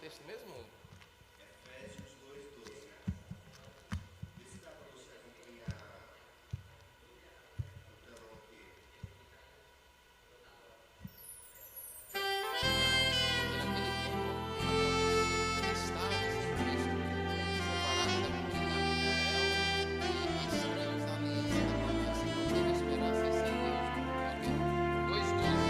texto mesmo? Efésios 2:12. Vê se dá para você acompanhar no telão aqui. Naquele tempo, vocês estavam sem Cristo, separados da comunidade de Israel e estranhos da aliança da promessa, não tendo esperança e sem Deus. 2:12.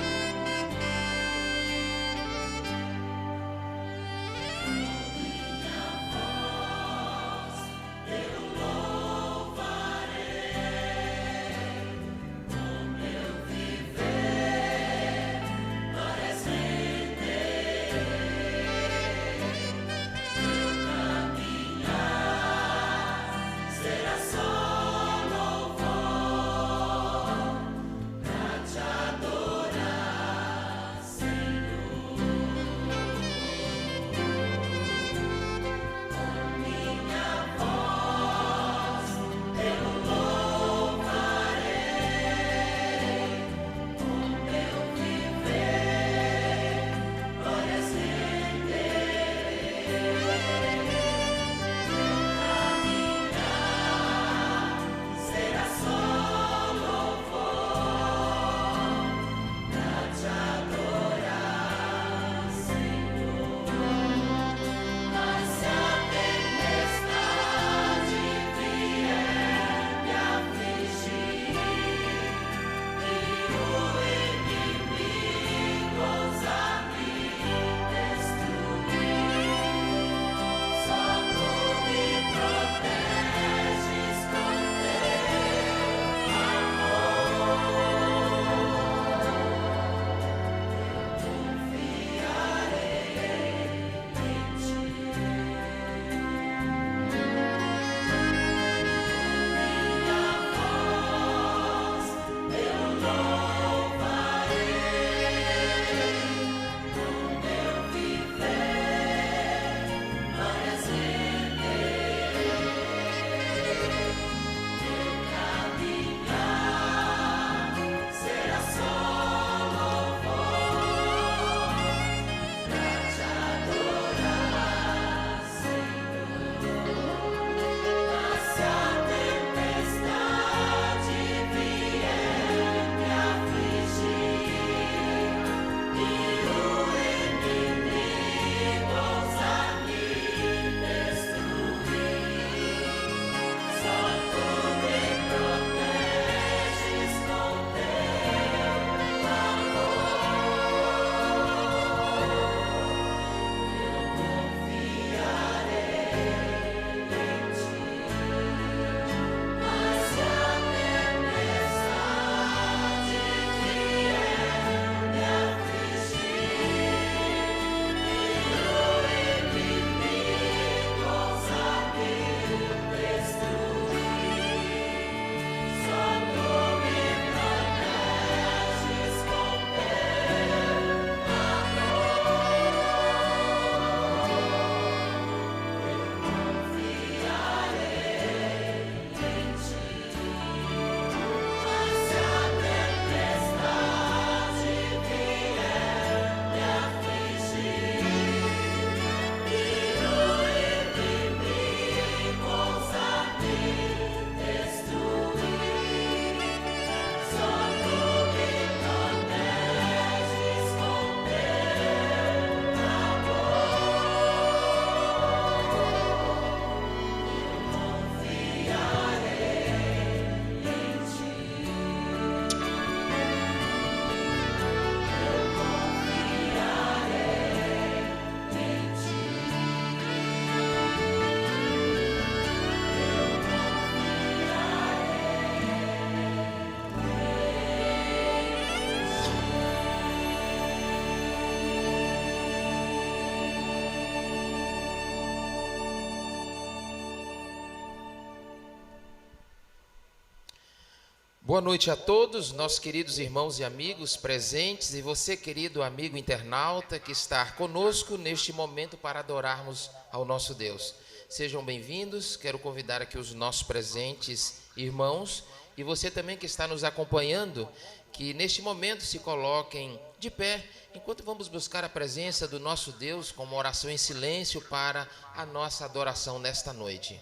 Boa noite a todos, nossos queridos irmãos e amigos presentes e você, querido amigo internauta, que está conosco neste momento para adorarmos ao nosso Deus. Sejam bem-vindos, quero convidar aqui os nossos presentes irmãos E você também que está nos acompanhando, que neste momento se coloquem de pé, enquanto vamos buscar a presença do nosso Deus com uma oração em silêncio para a nossa adoração nesta noite.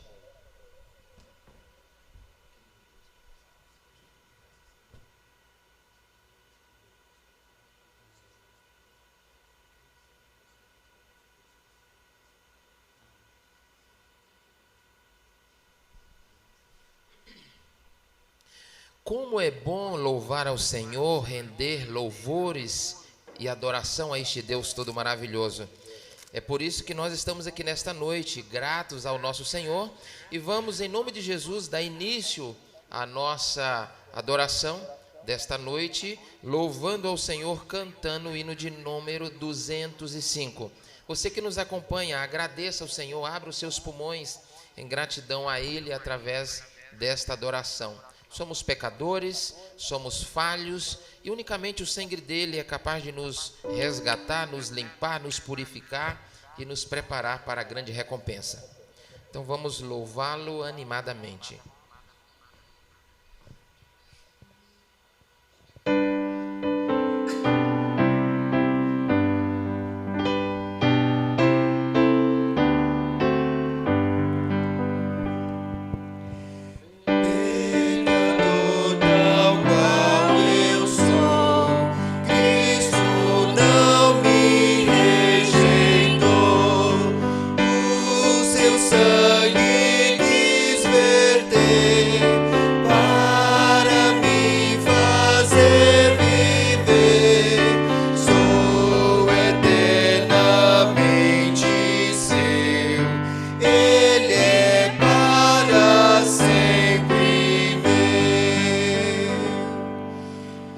Como é bom louvar ao Senhor, render louvores e adoração a este Deus todo maravilhoso. É por isso que nós estamos aqui nesta noite, gratos ao nosso Senhor, e vamos, em nome de Jesus, dar início à nossa adoração desta noite, louvando ao Senhor, cantando o hino de número 205. Você que nos acompanha, agradeça ao Senhor, abra os seus pulmões em gratidão a Ele através desta adoração. Somos pecadores, somos falhos e unicamente o sangue dele é capaz de nos resgatar, nos limpar, nos purificar e nos preparar para a grande recompensa. Então vamos louvá-lo animadamente. Sangue quis verter para me fazer viver. Sou eternamente seu, Ele é para sempre meu.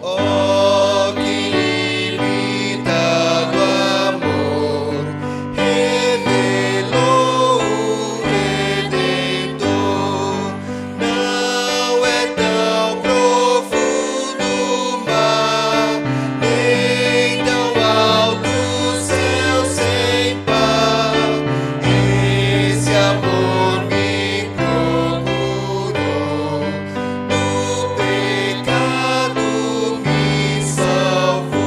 Oh, que ilimitado amor revelou o Redentor. Não é tão profundo o mar, nem tão alto o céu sem par. Esse amor me procurou, do pecado me salvou.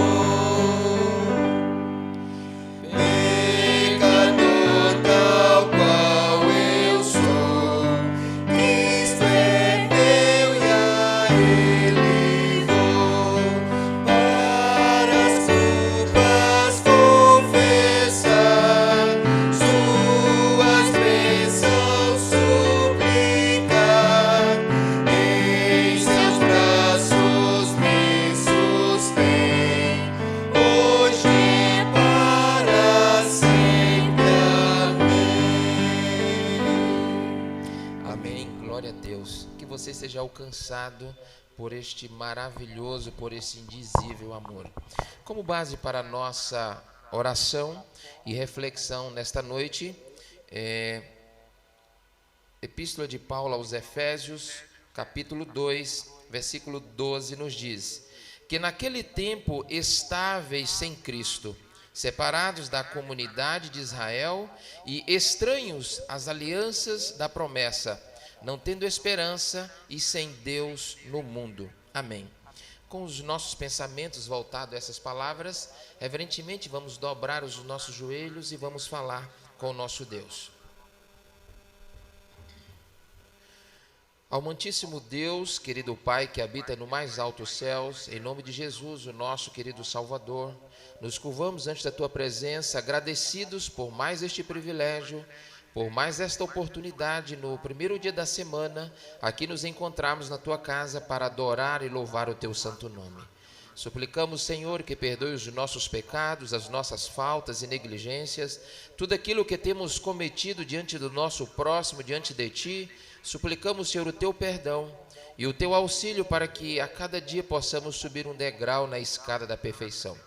Pecador tal qual eu sou, Cristo é meu e a Ele vou. Para as culpas confessar, suas bênçãos suplicar. Em seus braços me sustém, hoje e para sempre. Amém. Amém, glória a Deus. Que você seja alcançado por este maravilhoso, por esse indizível amor. Como base para a nossa oração e reflexão nesta noite, Epístola de Paulo aos Efésios, capítulo 2, versículo 12, nos diz: que naquele tempo estáveis sem Cristo, separados da comunidade de Israel e estranhos às alianças da promessa, não tendo esperança e sem Deus no mundo. Amém. Com os nossos pensamentos voltados a essas palavras, reverentemente vamos dobrar os nossos joelhos e vamos falar com o nosso Deus. Amantíssimo Deus, querido Pai que habita no mais altos céus, em nome de Jesus, o nosso querido Salvador, nos curvamos ante da Tua presença, agradecidos por mais este privilégio, por mais esta oportunidade no primeiro dia da semana, aqui nos encontrarmos na Tua casa para adorar e louvar o Teu santo nome. Suplicamos, Senhor, que perdoe os nossos pecados, as nossas faltas e negligências, tudo aquilo que temos cometido diante do nosso próximo, diante de Ti. Suplicamos, Senhor, o Teu perdão e o Teu auxílio para que a cada dia possamos subir um degrau na escada da perfeição.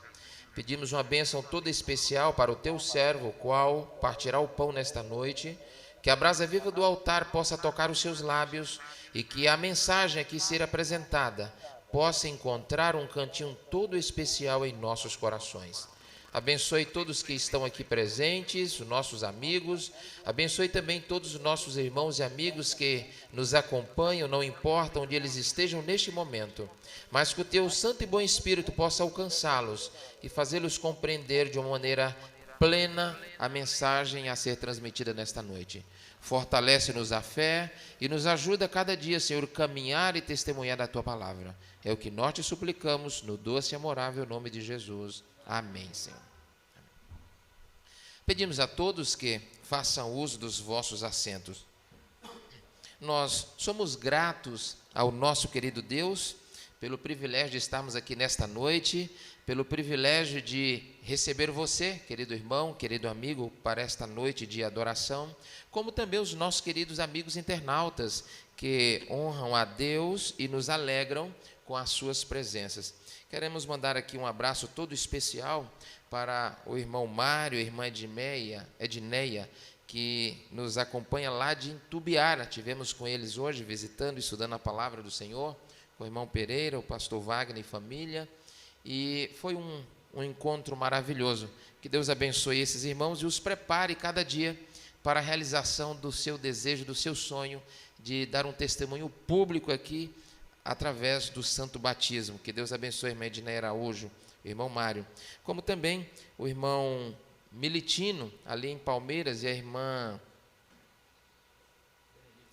Pedimos uma bênção toda especial para o Teu servo, o qual partirá o pão nesta noite, que a brasa viva do altar possa tocar os seus lábios e que a mensagem aqui ser apresentada possa encontrar um cantinho todo especial em nossos corações. Abençoe todos que estão aqui presentes, os nossos amigos. Abençoe também todos os nossos irmãos e amigos que nos acompanham, não importa onde eles estejam neste momento, mas que o teu Santo e bom Espírito possa alcançá-los e fazê-los compreender de uma maneira plena a mensagem a ser transmitida nesta noite. Fortalece-nos a fé e nos ajuda cada dia, Senhor, caminhar e testemunhar da Tua palavra. É o que nós te suplicamos no doce e amorável nome de Jesus. Amém, Senhor. Pedimos a todos que façam uso dos vossos assentos. Nós somos gratos ao nosso querido Deus pelo privilégio de estarmos aqui nesta noite, pelo privilégio de receber você, querido irmão, querido amigo, para esta noite de adoração, como também os nossos queridos amigos internautas que honram a Deus e nos alegram com as suas presenças. Queremos mandar aqui um abraço todo especial para o irmão Mário, a irmã Edneia, que nos acompanha lá de Itumbiara. Tivemos com eles hoje, visitando e estudando a palavra do Senhor, com o irmão Pereira, o pastor Wagner e família, e foi um encontro maravilhoso. Que Deus abençoe esses irmãos e os prepare cada dia para a realização do seu desejo, do seu sonho de dar um testemunho público aqui através do santo batismo. Que Deus abençoe a irmã Edneia Araújo, o irmão Mário, como também o irmão Militino, ali em Palmeiras, e a irmã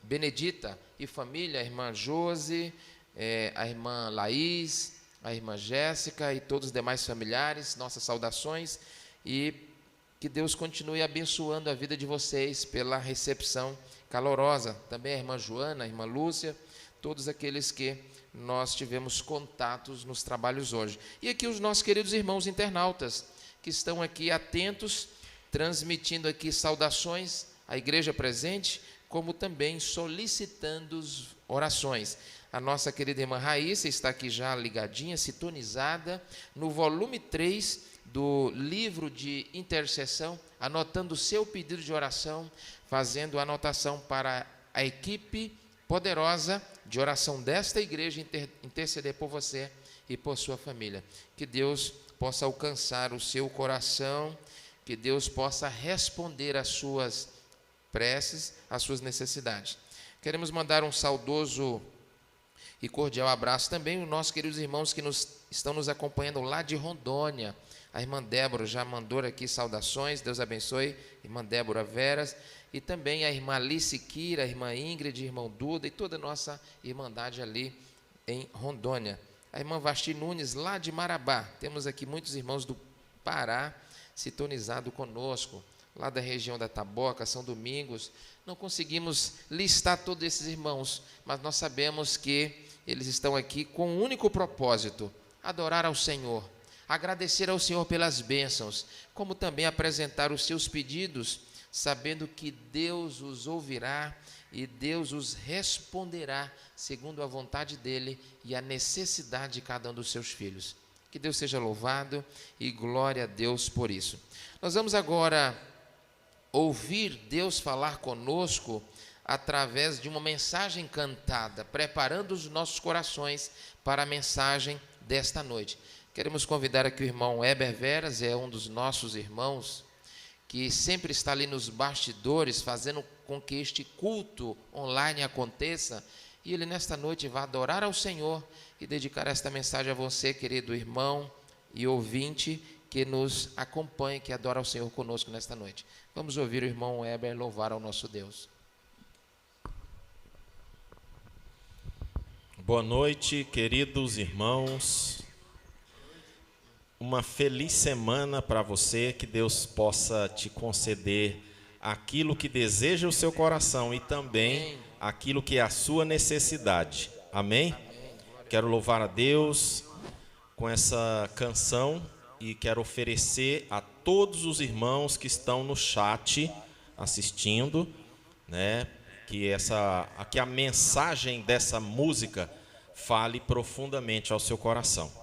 Benedita e família, a irmã Josi, a irmã Laís, a irmã Jéssica e todos os demais familiares, nossas saudações, e que Deus continue abençoando a vida de vocês pela recepção calorosa. Também a irmã Joana, a irmã Lúcia, todos aqueles que nós tivemos contatos nos trabalhos hoje. E aqui os nossos queridos irmãos internautas, que estão aqui atentos, transmitindo aqui saudações à igreja presente, como também solicitando orações. A nossa querida irmã Raíssa está aqui já ligadinha, sintonizada, no volume 3 do livro de intercessão, anotando o seu pedido de oração, fazendo anotação para a equipe poderosa de oração desta igreja interceder por você e por sua família. Que Deus possa alcançar o seu coração, que Deus possa responder às suas preces, às suas necessidades. Queremos mandar um saudoso e cordial abraço também aos nossos queridos irmãos que estão nos acompanhando lá de Rondônia. A irmã Débora já mandou aqui saudações, Deus abençoe, irmã Débora Veras, e também a irmã Alice Kira, a irmã Ingrid, irmão Duda e toda a nossa irmandade ali em Rondônia. A irmã Vasti Nunes, lá de Marabá. Temos aqui muitos irmãos do Pará sintonizado conosco, lá da região da Taboca, São Domingos. Não conseguimos listar todos esses irmãos, mas nós sabemos que eles estão aqui com um único propósito: adorar ao Senhor, agradecer ao Senhor pelas bênçãos, como também apresentar os seus pedidos, sabendo que Deus os ouvirá e Deus os responderá segundo a vontade dEle e a necessidade de cada um dos seus filhos. Que Deus seja louvado e glória a Deus por isso. Nós vamos agora ouvir Deus falar conosco através de uma mensagem cantada, preparando os nossos corações para a mensagem desta noite. Queremos convidar aqui o irmão Heber Veras, é um dos nossos irmãos que sempre está ali nos bastidores, fazendo com que este culto online aconteça, e ele nesta noite vai adorar ao Senhor e dedicar esta mensagem a você, querido irmão e ouvinte, que nos acompanha, que adora ao Senhor conosco nesta noite. Vamos ouvir o irmão Heber louvar ao nosso Deus. Boa noite, queridos irmãos. Uma feliz semana para você, que Deus possa te conceder aquilo que deseja o seu coração e também aquilo que é a sua necessidade. Amém? Quero louvar a Deus com essa canção e quero oferecer a todos os irmãos que estão no chat assistindo, né, que a mensagem dessa música fale profundamente ao seu coração.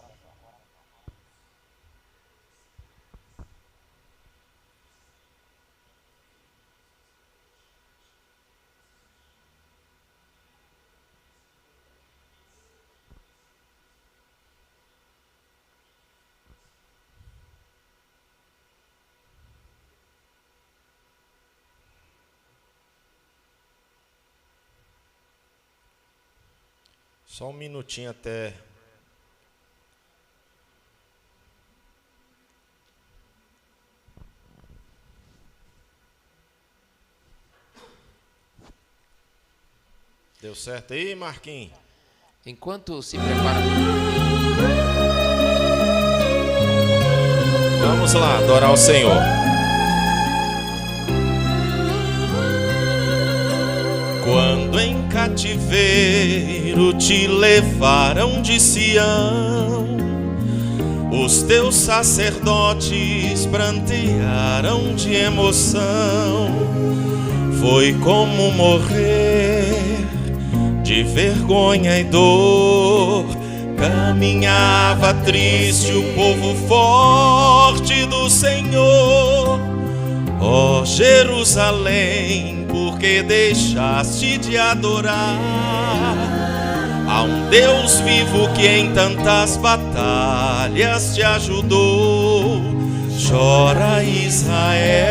Só um minutinho até. Deu certo aí, Marquinhos? Enquanto se prepara. Vamos lá, adorar o Senhor. Quando em cativeiro te levaram de Sião, os teus sacerdotes prantearam de emoção. Foi como morrer de vergonha e dor. Caminhava triste o povo forte do Senhor. Ó Jerusalém, por que deixaste de adorar a um Deus vivo que em tantas batalhas te ajudou? Chora Israel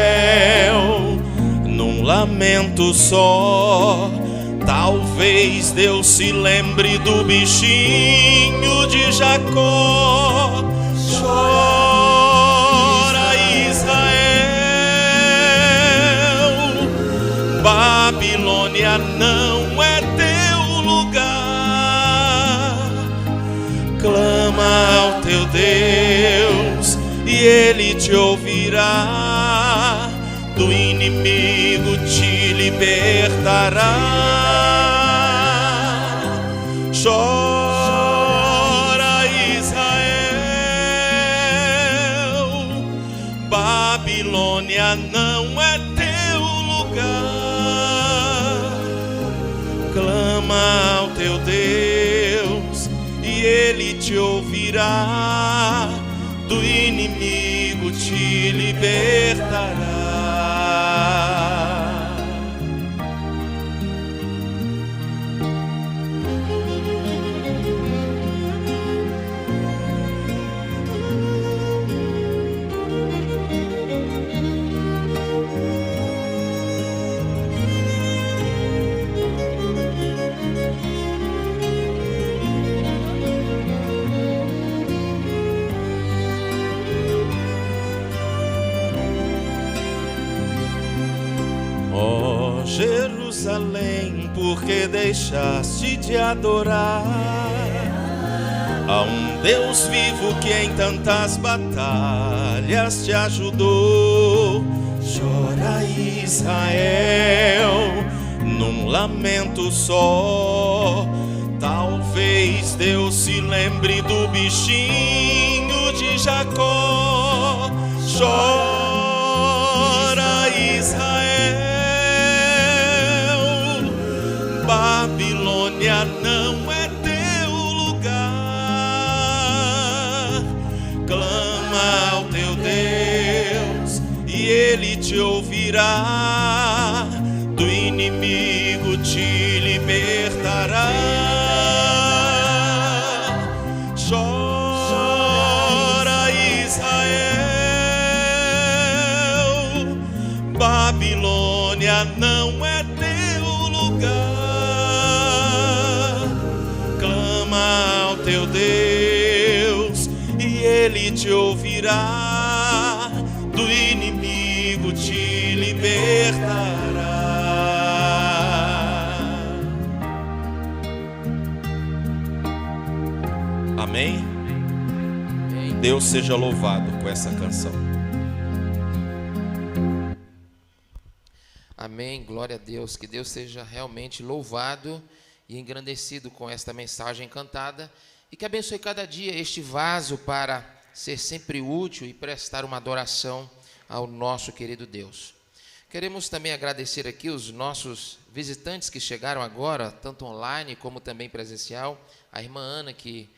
num lamento só. Talvez Deus se lembre do bichinho de Jacó. Chora Israel, Babilônia não é teu lugar. Clama ao teu Deus e Ele te ouvirá. Do inimigo te libertará. Chora Israel, Babilônia não é teu lugar. Clama ao teu Deus e Ele te ouvirá. Do inimigo te libertará. Ó Jerusalém, por que deixaste de adorar a um Deus vivo que em tantas batalhas te ajudou? Chora Israel num lamento só. Talvez Deus se lembre do bichinho de Jacó. Chora Israel, Babilônia não é teu lugar. Clama ao teu Deus e Ele te ouvirá. Do inimigo te libertará. Chora Israel, Babilônia não é teu lugar. Clama ao teu Deus e Ele te ouvirá. Do inimigo te libertará. Amém? Deus seja louvado com essa canção. Amém, glória a Deus. Que Deus seja realmente louvado e engrandecido com esta mensagem cantada. E que abençoe cada dia este vaso para ser sempre útil e prestar uma adoração ao nosso querido Deus. Queremos também agradecer aqui os nossos visitantes que chegaram agora, tanto online como também presencial. A irmã Ana, que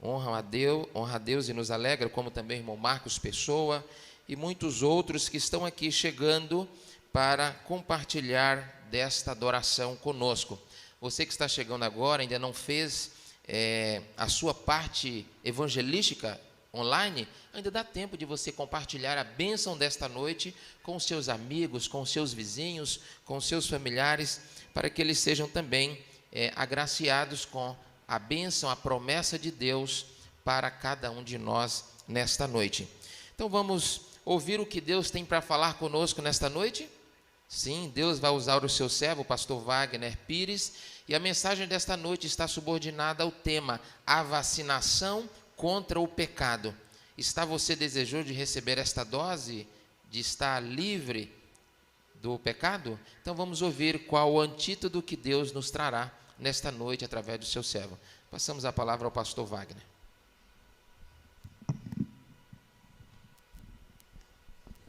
honra a Deus e nos alegra, como também o irmão Marcos Pessoa e muitos outros que estão aqui chegando para compartilhar desta adoração conosco. Você que está chegando agora, ainda não fez a sua parte evangelística online, ainda dá tempo de você compartilhar a bênção desta noite com os seus amigos, com os seus vizinhos, com os seus familiares, para que eles sejam também agraciados com a bênção, a promessa de Deus para cada um de nós nesta noite. Então vamos ouvir o que Deus tem para falar conosco nesta noite? Sim, Deus vai usar o seu servo, o pastor Wagner Pires, e a mensagem desta noite está subordinada ao tema: a vacinação contra o pecado. Está você desejoso de receber esta dose, de estar livre do pecado? Então vamos ouvir qual o antídoto que Deus nos trará nesta noite através do seu servo. Passamos a palavra ao pastor Wagner.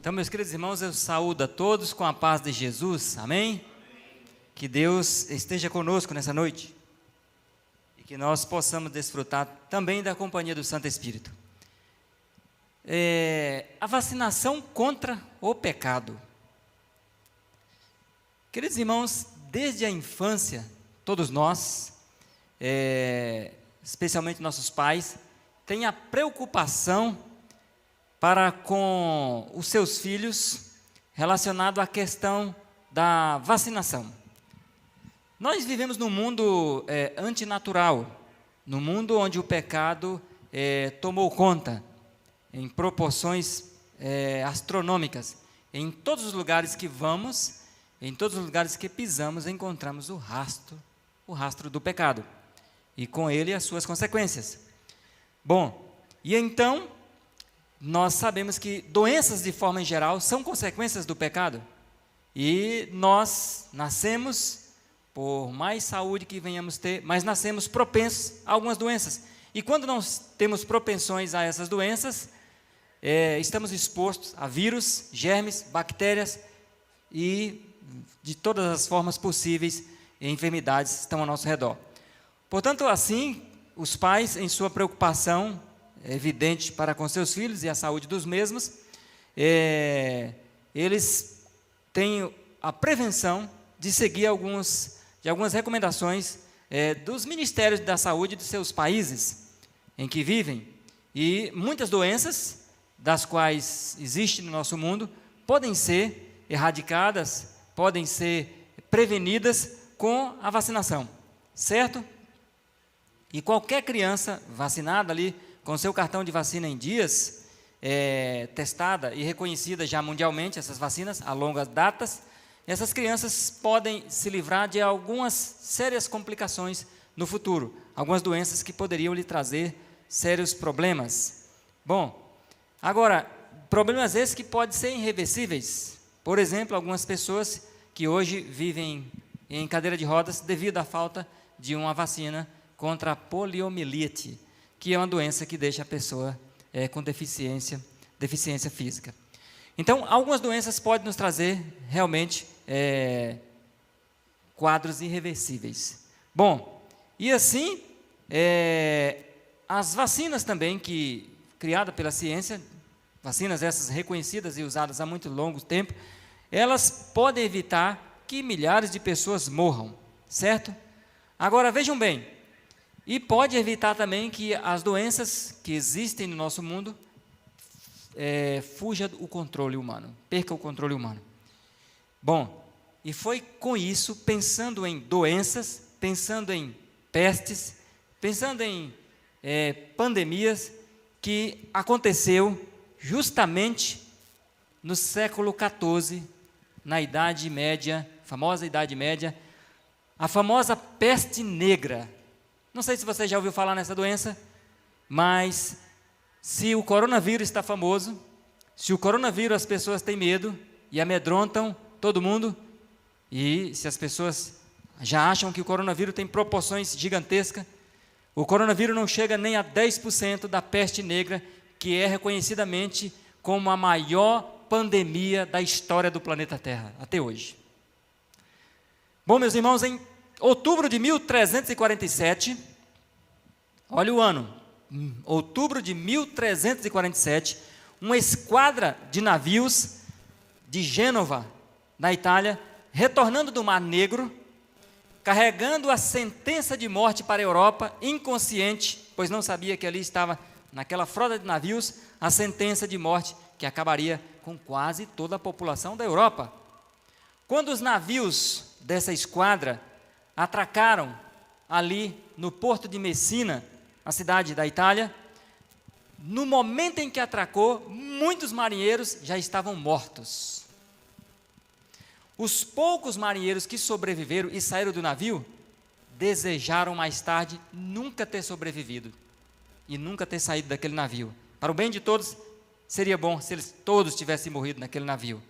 Então, meus queridos irmãos, eu saúdo a todos com a paz de Jesus, amém? Que Deus esteja conosco nessa noite e que nós possamos desfrutar também da companhia do Santo Espírito. A vacinação contra o pecado. Queridos irmãos, desde a infância, todos nós, especialmente nossos pais, têm a preocupação para com os seus filhos relacionado à questão da vacinação. Nós vivemos num mundo antinatural, num mundo onde o pecado tomou conta, em proporções astronômicas. Em todos os lugares que vamos, em todos os lugares que pisamos, encontramos o rastro do pecado, e com ele as suas consequências. Bom, e então, nós sabemos que doenças de forma em geral são consequências do pecado, e nós nascemos, por mais saúde que venhamos ter, mas nascemos propensos a algumas doenças, e quando nós temos propensões a essas doenças, estamos expostos a vírus, germes, bactérias, e de todas as formas possíveis, enfermidades estão ao nosso redor. Portanto, assim, os pais, em sua preocupação evidente para com seus filhos e a saúde dos mesmos, eles têm a prevenção de seguir algumas recomendações dos ministérios da saúde de seus países em que vivem, e muitas doenças das quais existem no nosso mundo podem ser erradicadas, podem ser prevenidas com a vacinação, certo? E qualquer criança vacinada ali, com seu cartão de vacina em dias, testada e reconhecida já mundialmente, essas vacinas, a longas datas, essas crianças podem se livrar de algumas sérias complicações no futuro, algumas doenças que poderiam lhe trazer sérios problemas. Bom, agora, problemas esses que podem ser irreversíveis. Por exemplo, algumas pessoas que hoje vivem em cadeira de rodas devido à falta de uma vacina contra a poliomielite, que é uma doença que deixa a pessoa com deficiência física. Então, algumas doenças podem nos trazer realmente quadros irreversíveis. Bom, e assim, as vacinas também, criadas pela ciência, vacinas essas reconhecidas e usadas há muito longo tempo, elas podem evitar que milhares de pessoas morram, certo? Agora, vejam bem, e pode evitar também que as doenças que existem no nosso mundo fuja o controle humano, perca o controle humano. Bom, e foi com isso, pensando em doenças, pensando em pestes, pensando em pandemias, que aconteceu justamente no século XIV, na Idade Média, famosa Idade Média, a famosa peste negra. Não sei se você já ouviu falar nessa doença, mas se o coronavírus está famoso, se o coronavírus as pessoas têm medo e amedrontam todo mundo, e se as pessoas já acham que o coronavírus tem proporções gigantescas, o coronavírus não chega nem a 10% da peste negra, que é reconhecidamente como a maior pandemia da história do planeta Terra, até hoje. Bom, meus irmãos, em outubro de 1347, olha o ano, outubro de 1347, uma esquadra de navios de Gênova, na Itália, retornando do Mar Negro, carregando a sentença de morte para a Europa, inconsciente, pois não sabia que ali estava, naquela frota de navios, a sentença de morte que acabaria com quase toda a população da Europa. Quando os navios dessa esquadra atracaram ali no porto de Messina, a cidade da Itália. No momento em que atracou, muitos marinheiros já estavam mortos. Os poucos marinheiros que sobreviveram e saíram do navio, desejaram mais tarde nunca ter sobrevivido e nunca ter saído daquele navio. Para o bem de todos, seria bom se eles todos tivessem morrido naquele navio.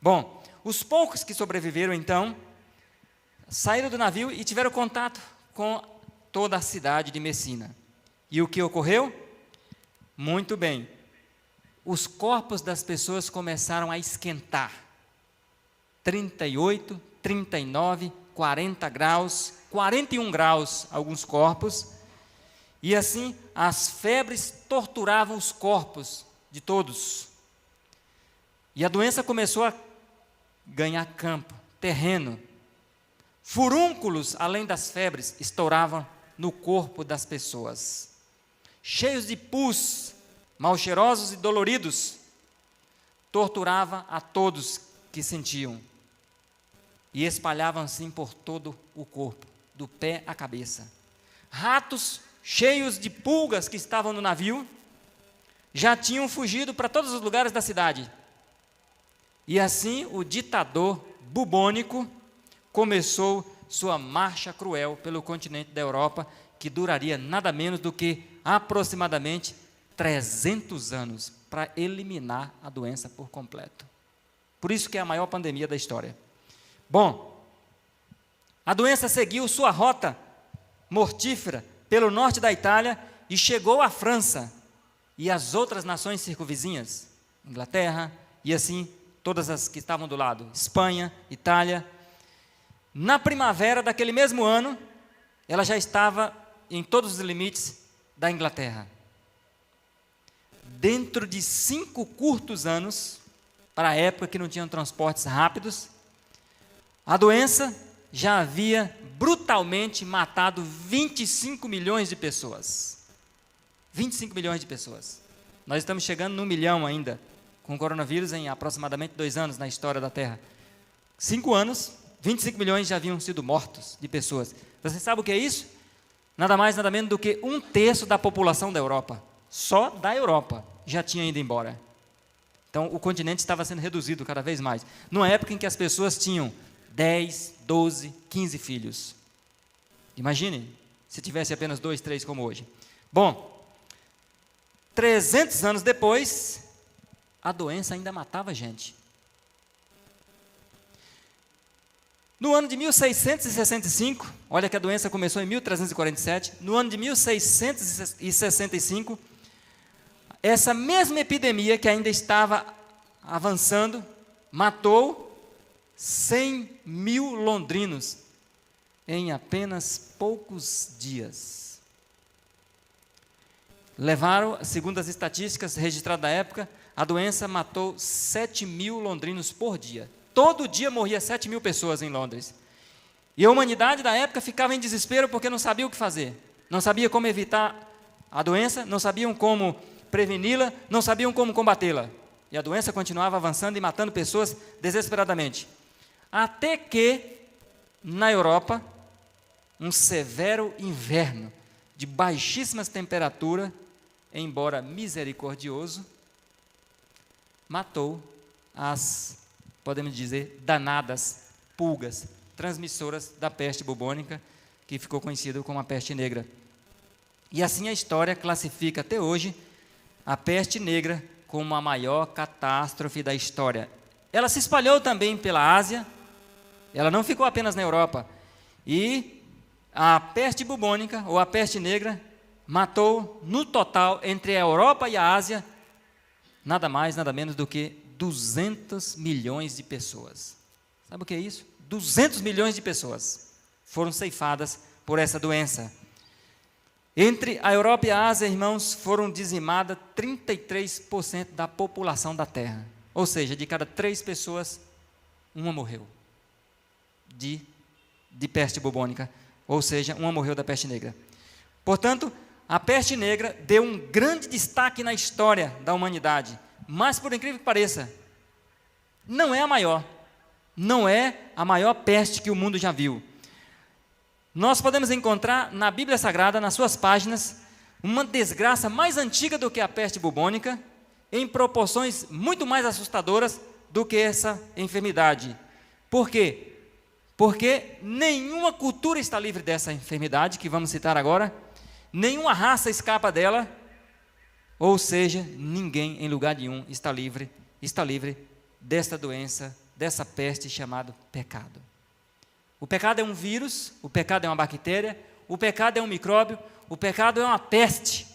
Bom, os poucos que sobreviveram, então, saíram do navio e tiveram contato com toda a cidade de Messina. E o que ocorreu? Muito bem, os corpos das pessoas começaram a esquentar. 38, 39, 40 graus, 41 graus alguns corpos, e assim as febres torturavam os corpos de todos. E a doença começou a ganhar campo, terreno. Furúnculos, além das febres, estouravam no corpo das pessoas. Cheios de pus, mal cheirosos e doloridos, torturava a todos que sentiam. E espalhavam assim por todo o corpo, do pé à cabeça. Ratos cheios de pulgas que estavam no navio, já tinham fugido para todos os lugares da cidade. E assim o ditador bubônico começou sua marcha cruel pelo continente da Europa, que duraria nada menos do que aproximadamente 300 anos, para eliminar a doença por completo. Por isso que é a maior pandemia da história. Bom, a doença seguiu sua rota mortífera pelo norte da Itália e chegou à França e às outras nações circunvizinhas, Inglaterra e assim todas as que estavam do lado, Espanha, Itália. Na primavera daquele mesmo ano, ela já estava em todos os limites da Inglaterra. Dentro de 5 curtos anos, para a época que não tinham transportes rápidos, a doença já havia brutalmente matado 25 milhões de pessoas. 25 milhões de pessoas. Nós estamos chegando no 1 milhão ainda, com o coronavírus em aproximadamente 2 anos na história da Terra. 5 anos, 25 milhões já haviam sido mortos de pessoas. Você sabe o que é isso? Nada mais, nada menos do que 1/3 da população da Europa. Só da Europa já tinha ido embora. Então, o continente estava sendo reduzido cada vez mais. Numa época em que as pessoas tinham 10, 12, 15 filhos. Imagine se tivesse apenas 2, 3 como hoje. Bom, 300 anos depois, a doença ainda matava gente. No ano de 1665, olha que a doença começou em 1347, no ano de 1665, essa mesma epidemia que ainda estava avançando, matou 100 mil londrinos em apenas poucos dias. Levaram, segundo as estatísticas registradas da época, a doença matou 7 mil londrinos por dia. Todo dia morria 7 mil pessoas em Londres. E a humanidade da época ficava em desespero porque não sabia o que fazer. Não sabia como evitar a doença, não sabiam como preveni-la, não sabiam como combatê-la. E a doença continuava avançando e matando pessoas desesperadamente. Até que, na Europa, um severo inverno de baixíssimas temperaturas, embora misericordioso, matou as, podemos dizer, danadas pulgas transmissoras da peste bubônica, que ficou conhecido como a peste negra. E assim a história classifica até hoje a peste negra como a maior catástrofe da história. Ela se espalhou também pela Ásia, ela não ficou apenas na Europa. E a peste bubônica, ou a peste negra, matou no total, entre a Europa e a Ásia, nada mais, nada menos do que 200 milhões de pessoas. Sabe o que é isso? 200 milhões de pessoas foram ceifadas por essa doença. Entre a Europa e a Ásia, irmãos, foram dizimadas 33% da população da Terra. Ou seja, de cada 3 pessoas, uma morreu de peste bubônica. Ou seja, uma morreu da peste negra. Portanto, a peste negra deu um grande destaque na história da humanidade. Mas, por incrível que pareça, não é a maior. Não é a maior peste que o mundo já viu. nós podemos encontrar na Bíblia Sagrada, nas suas páginas, uma desgraça mais antiga do que a peste bubônica, em proporções muito mais assustadoras do que essa enfermidade. Por quê? Porque nenhuma cultura está livre dessa enfermidade, que vamos citar agora, nenhuma raça escapa dela, ou seja, ninguém em lugar nenhum está livre desta doença, dessa peste chamada pecado. O pecado é um vírus, o pecado é uma bactéria, o pecado é um micróbio, o pecado é uma peste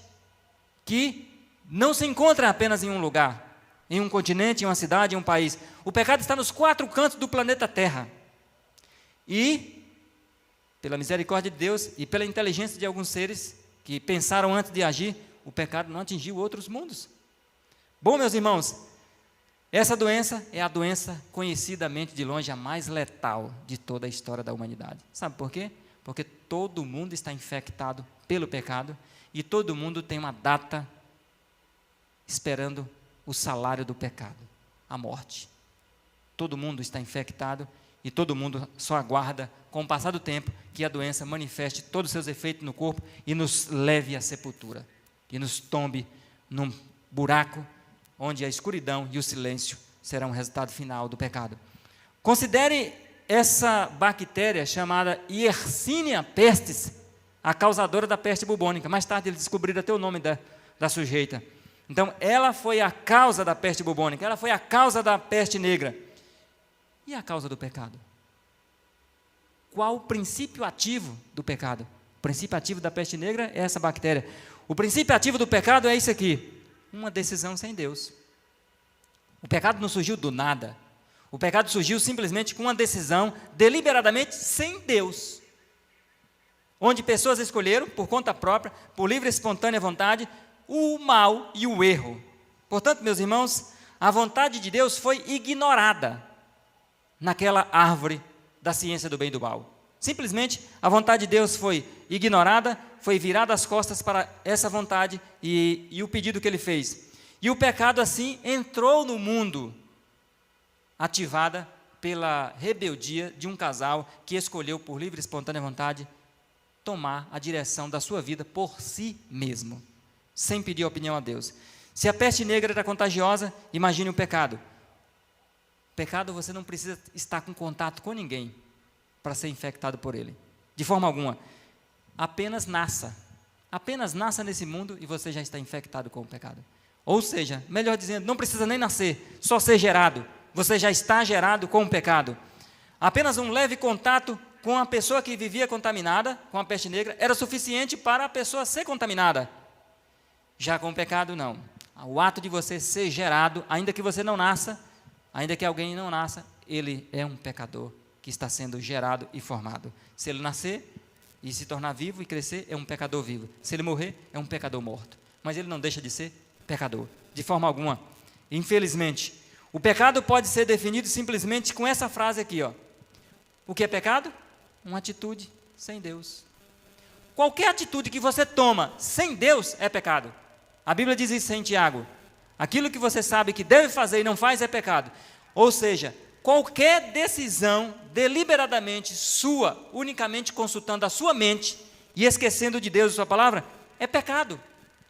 que não se encontra apenas em um lugar, em um continente, em uma cidade, em um país. O pecado está nos 4 cantos do planeta Terra. E, pela misericórdia de Deus e pela inteligência de alguns seres que pensaram antes de agir, o pecado não atingiu outros mundos. Bom, meus irmãos, essa doença é a doença conhecidamente de longe a mais letal de toda a história da humanidade. Sabe por quê? Porque todo mundo está infectado pelo pecado e todo mundo tem uma data esperando o salário do pecado, a morte. Todo mundo está infectado e todo mundo só aguarda, com o passar do tempo, que a doença manifeste todos os seus efeitos no corpo e nos leve à sepultura, e nos tombe num buraco onde a escuridão e o silêncio serão o resultado final do pecado. Considere essa bactéria chamada Yersinia pestis, a causadora da peste bubônica. Mais tarde eles descobriram até o nome da sujeita. Então, ela foi a causa da peste bubônica, ela foi a causa da peste negra. E a causa do pecado? Qual o princípio ativo do pecado? O princípio ativo da peste negra é essa bactéria. O princípio ativo do pecado é isso aqui: uma decisão sem Deus. O pecado não surgiu do nada. O pecado surgiu simplesmente com uma decisão deliberadamente sem Deus. Onde pessoas escolheram, por conta própria, por livre e espontânea vontade, o mal e o erro. Portanto, meus irmãos, a vontade de Deus foi ignorada naquela árvore da ciência do bem e do mal. Simplesmente, a vontade de Deus foi ignorada, foi virada as costas para essa vontade e o pedido que ele fez. E o pecado, assim, entrou no mundo, ativada pela rebeldia de um casal que escolheu, por livre e espontânea vontade, tomar a direção da sua vida por si mesmo, sem pedir opinião a Deus. Se a peste negra era contagiosa, imagine o pecado. Pecado, você não precisa estar com contato com ninguém para ser infectado por ele, de forma alguma. Apenas nasça nesse mundo e você já está infectado com o pecado. Ou seja, melhor dizendo, não precisa nem nascer, só ser gerado. Você já está gerado com o pecado. Apenas um leve contato com a pessoa que vivia contaminada com a peste negra era suficiente para a pessoa ser contaminada. Já com o pecado, não. O ato de você ser gerado, ainda que você não nasça, ainda que alguém não nasça, ele é um pecador que está sendo gerado e formado. Se ele nascer e se tornar vivo e crescer, é um pecador vivo. Se ele morrer, é um pecador morto. Mas ele não deixa de ser pecador, de forma alguma. Infelizmente, o pecado pode ser definido simplesmente com essa frase aqui, ó. O que é pecado? Uma atitude sem Deus. Qualquer atitude que você toma sem Deus é pecado. A Bíblia diz isso em Tiago. Aquilo que você sabe que deve fazer e não faz é pecado. Ou seja, qualquer decisão deliberadamente sua, unicamente consultando a sua mente e esquecendo de Deus e sua palavra, é pecado.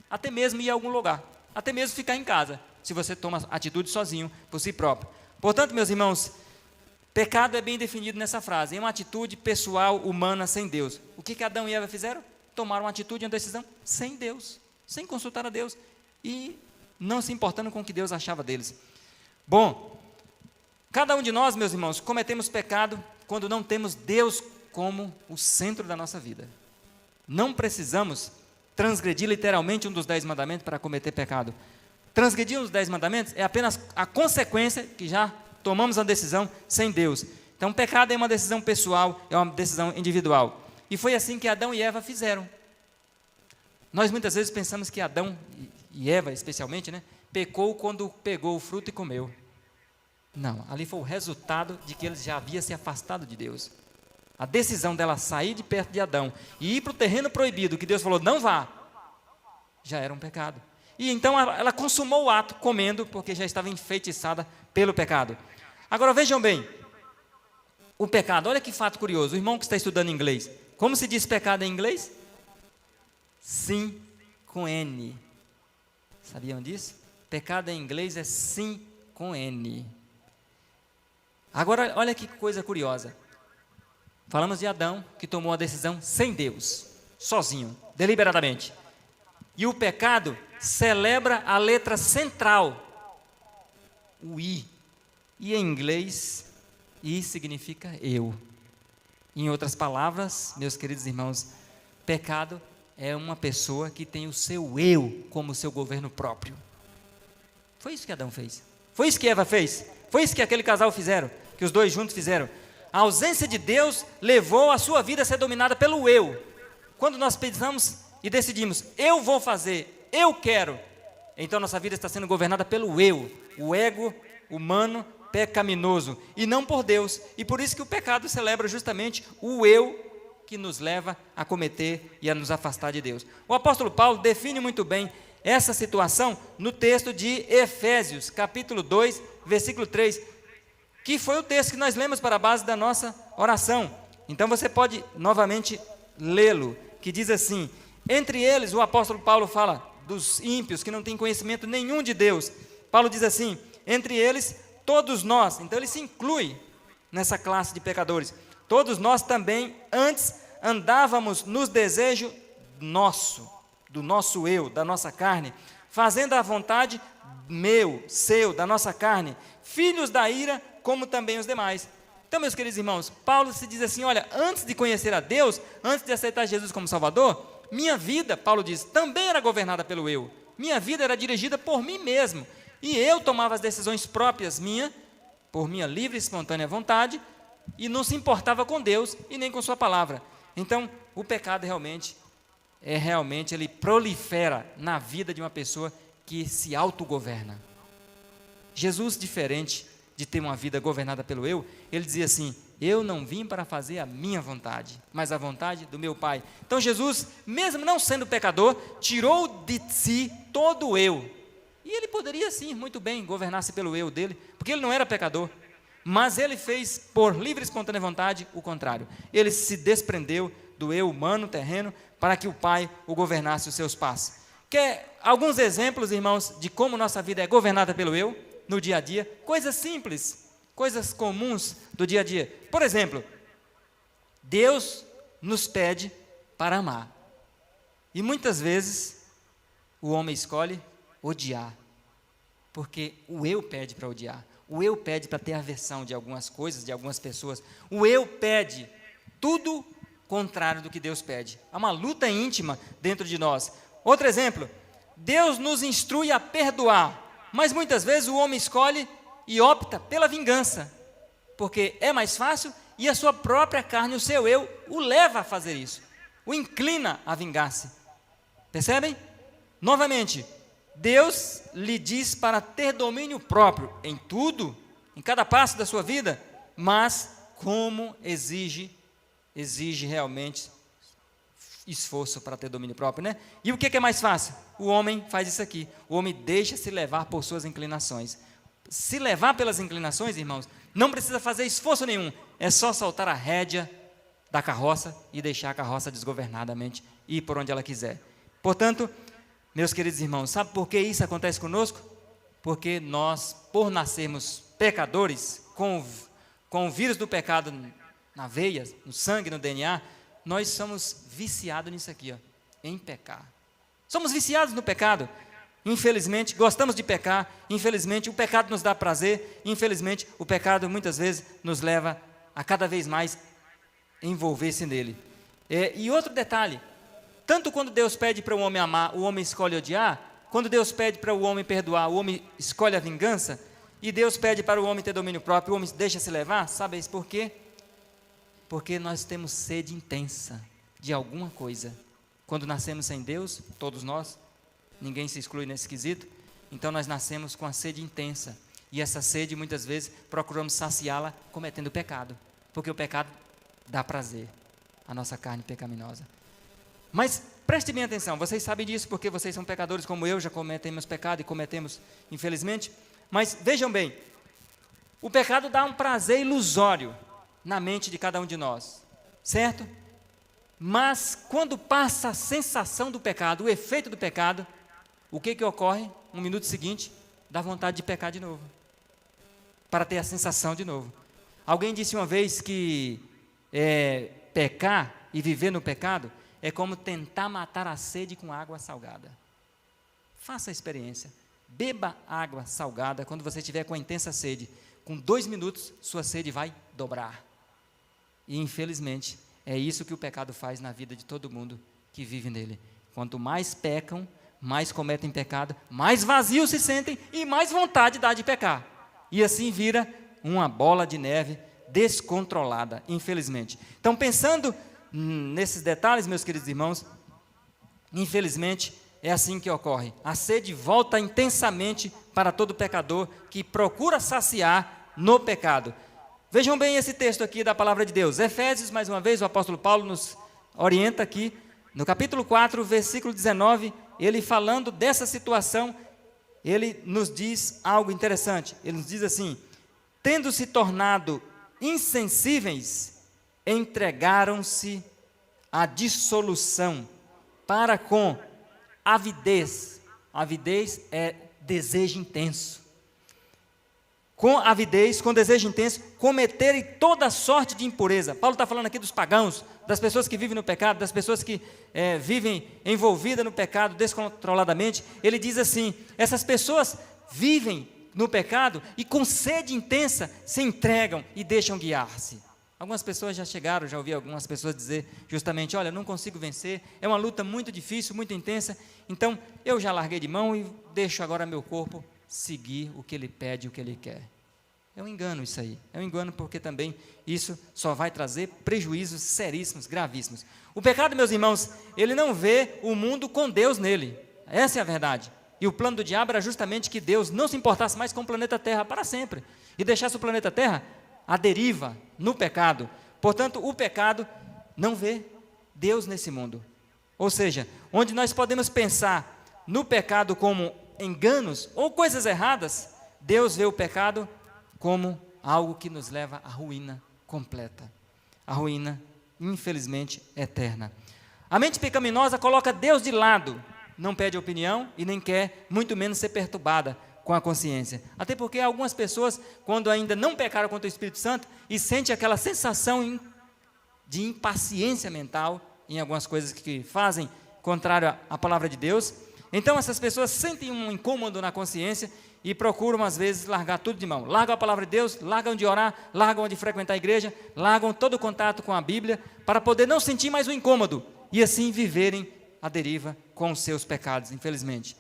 Até mesmo ir a algum lugar. Até mesmo ficar em casa, se você toma atitude sozinho, por si próprio. Portanto, meus irmãos, pecado é bem definido nessa frase. É uma atitude pessoal, humana, sem Deus. O que Adão e Eva fizeram? Tomaram uma atitude e uma decisão sem Deus, sem consultar a Deus e não se importando com o que Deus achava deles. Bom, cada um de nós, meus irmãos, cometemos pecado quando não temos Deus como o centro da nossa vida. Não precisamos transgredir literalmente um dos 10 mandamentos para cometer pecado. Transgredir os 10 mandamentos é apenas a consequência que já tomamos a decisão sem Deus. Então, pecado é uma decisão pessoal, é uma decisão individual. E foi assim que Adão e Eva fizeram. Nós muitas vezes pensamos que Adão e Eva, especialmente, pecou quando pegou o fruto e comeu. Não, ali foi o resultado de que eles já haviam se afastado de Deus. A decisão dela sair de perto de Adão e ir para o terreno proibido, que Deus falou, não vá, já era um pecado. E então ela consumou o ato comendo, porque já estava enfeitiçada pelo pecado. Agora vejam bem, o pecado, olha que fato curioso, o irmão que está estudando inglês, Como se diz pecado em inglês? Sin com N. Sabiam disso? Pecado em inglês é sin com N. Agora, olha que coisa curiosa. Falamos de Adão, que tomou a decisão sem Deus, sozinho, deliberadamente. E o pecado celebra a letra central, o I. E em inglês, I significa eu. Em outras palavras, meus queridos irmãos, pecado é uma pessoa que tem o seu eu como seu governo próprio. Foi isso que Adão fez. Foi isso que Eva fez. Foi isso que aquele casal fizeram, que os dois juntos fizeram. A ausência de Deus levou a sua vida a ser dominada pelo eu. Quando nós pensamos e decidimos, eu vou fazer, eu quero, então nossa vida está sendo governada pelo eu, o ego humano pecaminoso, e não por Deus. E por isso que o pecado celebra justamente o eu que nos leva a cometer e a nos afastar de Deus. O apóstolo Paulo define muito bem essa situação no texto de Efésios, capítulo 2, versículo 3, que foi o texto que nós lemos para a base da nossa oração. Então você pode novamente lê-lo, que diz assim: entre eles, o apóstolo Paulo fala dos ímpios que não têm conhecimento nenhum de Deus. Paulo diz assim: entre eles, todos nós, então ele se inclui nessa classe de pecadores. Todos nós também antes andávamos nos desejos do nosso eu, da nossa carne, fazendo a vontade seu, da nossa carne, filhos da ira, como também os demais. Então, meus queridos irmãos, Paulo se diz assim: olha, antes de conhecer a Deus, antes de aceitar Jesus como Salvador, minha vida, Paulo diz, também era governada pelo eu. Minha vida era dirigida por mim mesmo. E eu tomava as decisões próprias por minha livre e espontânea vontade, e não se importava com Deus e nem com sua palavra. Então, o pecado realmente, ele prolifera na vida de uma pessoa que se autogoverna. Jesus, diferente de ter uma vida governada pelo eu, ele dizia assim: eu não vim para fazer a minha vontade, mas a vontade do meu Pai. Então Jesus, mesmo não sendo pecador, tirou de si todo o eu. E ele poderia sim, muito bem, governar-se pelo eu dele, porque ele não era pecador. Mas ele fez, por livre e espontânea vontade, o contrário. Ele se desprendeu do eu humano, terreno, para que o Pai o governasse os seus passos. Quer alguns exemplos, irmãos, de como nossa vida é governada pelo eu, no dia a dia? Coisas simples, coisas comuns do dia a dia. Por exemplo, Deus nos pede para amar. E muitas vezes, o homem escolhe odiar. Porque o eu pede para odiar. O eu pede para ter aversão de algumas coisas, de algumas pessoas. O eu pede tudo contrário do que Deus pede. Há uma luta íntima dentro de nós. Outro exemplo, Deus nos instrui a perdoar, mas muitas vezes o homem escolhe e opta pela vingança, porque é mais fácil e a sua própria carne, o seu eu, o leva a fazer isso, o inclina a vingar-se. Percebem? Novamente, Deus lhe diz para ter domínio próprio em tudo, em cada passo da sua vida, mas como exige realmente esforço para ter domínio próprio, né? E o que é mais fácil? O homem faz isso aqui, o homem deixa se levar por suas inclinações. Se levar pelas inclinações, irmãos, não precisa fazer esforço nenhum, é só soltar a rédea da carroça e deixar a carroça desgovernadamente ir por onde ela quiser. Portanto, meus queridos irmãos, sabe por que isso acontece conosco? Porque nós, por nascermos pecadores, com o vírus do pecado na veia, no sangue, no DNA, nós somos viciados nisso aqui, em pecar. Somos viciados no pecado. Infelizmente, gostamos de pecar. Infelizmente, o pecado nos dá prazer. Infelizmente, o pecado muitas vezes nos leva a cada vez mais envolver-se nele. E outro detalhe, tanto quando Deus pede para o homem amar, o homem escolhe odiar. Quando Deus pede para o homem perdoar, o homem escolhe a vingança. E Deus pede para o homem ter domínio próprio, o homem deixa se levar. Sabe isso por quê? Porque nós temos sede intensa de alguma coisa. Quando nascemos sem Deus, todos nós, ninguém se exclui nesse quesito, então nós nascemos com a sede intensa. E essa sede, muitas vezes, procuramos saciá-la cometendo pecado. Porque o pecado dá prazer à nossa carne pecaminosa. Mas preste bem atenção, vocês sabem disso porque vocês são pecadores como eu, já cometemos pecado e cometemos, infelizmente. Mas vejam bem, o pecado dá um prazer ilusório na mente de cada um de nós, certo? Mas quando passa a sensação do pecado, o efeito do pecado, o que ocorre? No minuto seguinte, dá vontade de pecar de novo, para ter a sensação de novo. Alguém disse uma vez que pecar e viver no pecado é como tentar matar a sede com água salgada. Faça a experiência. Beba água salgada quando você estiver com a intensa sede. Com 2 minutos, sua sede vai dobrar. E, infelizmente, é isso que o pecado faz na vida de todo mundo que vive nele. Quanto mais pecam, mais cometem pecado, mais vazios se sentem e mais vontade dá de pecar. E assim vira uma bola de neve descontrolada, infelizmente. Então, pensando nesses detalhes, meus queridos irmãos, infelizmente, é assim que ocorre. A sede volta intensamente para todo pecador que procura saciar no pecado. Vejam bem esse texto aqui da palavra de Deus. Efésios, mais uma vez, o apóstolo Paulo nos orienta aqui, no capítulo 4, versículo 19, ele falando dessa situação, ele nos diz algo interessante. Ele nos diz assim: tendo se tornado insensíveis, entregaram-se à dissolução para com avidez. Avidez é desejo intenso. Com avidez, com desejo intenso, cometerem toda sorte de impureza. Paulo está falando aqui dos pagãos, das pessoas que vivem no pecado, das pessoas que vivem envolvidas no pecado descontroladamente. Ele diz assim: essas pessoas vivem no pecado e com sede intensa se entregam e deixam guiar-se. Algumas pessoas já chegaram, já ouvi algumas pessoas dizer justamente: olha, não consigo vencer, é uma luta muito difícil, muito intensa, então eu já larguei de mão e deixo agora meu corpo seguir o que ele pede, o que ele quer. É um engano isso aí, é um engano, porque também isso só vai trazer prejuízos seríssimos, gravíssimos. O pecado, meus irmãos, ele não vê o mundo com Deus nele, essa é a verdade. E o plano do diabo era justamente que Deus não se importasse mais com o planeta Terra para sempre, e deixasse o planeta Terra à deriva, no pecado. Portanto, o pecado não vê Deus nesse mundo. Ou seja, onde nós podemos pensar no pecado como enganos ou coisas erradas, Deus vê o pecado como algo que nos leva à ruína completa, à ruína, infelizmente, eterna. A mente pecaminosa coloca Deus de lado, não pede opinião e nem quer, muito menos, ser perturbada com a consciência. Até porque algumas pessoas, quando ainda não pecaram contra o Espírito Santo e sentem aquela sensação de impaciência mental em algumas coisas que fazem contrário à palavra de Deus, então essas pessoas sentem um incômodo na consciência e procuram, às vezes, largar tudo de mão. Largam a palavra de Deus, largam de orar, largam de frequentar a igreja, largam todo o contato com a Bíblia, para poder não sentir mais o incômodo e assim viverem à deriva com os seus pecados, infelizmente.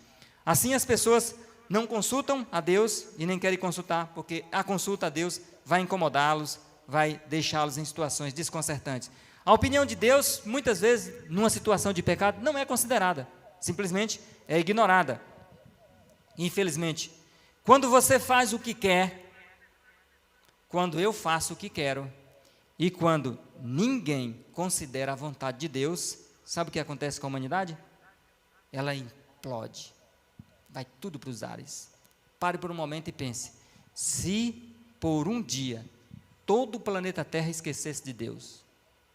Assim as pessoas não consultam a Deus e nem querem consultar, porque a consulta a Deus vai incomodá-los, vai deixá-los em situações desconcertantes. A opinião de Deus, muitas vezes, numa situação de pecado, não é considerada, simplesmente é ignorada. Infelizmente, quando você faz o que quer, quando eu faço o que quero, e quando ninguém considera a vontade de Deus, sabe o que acontece com a humanidade? Ela implode, vai tudo para os ares. Pare por um momento e pense: se por um dia todo o planeta Terra esquecesse de Deus,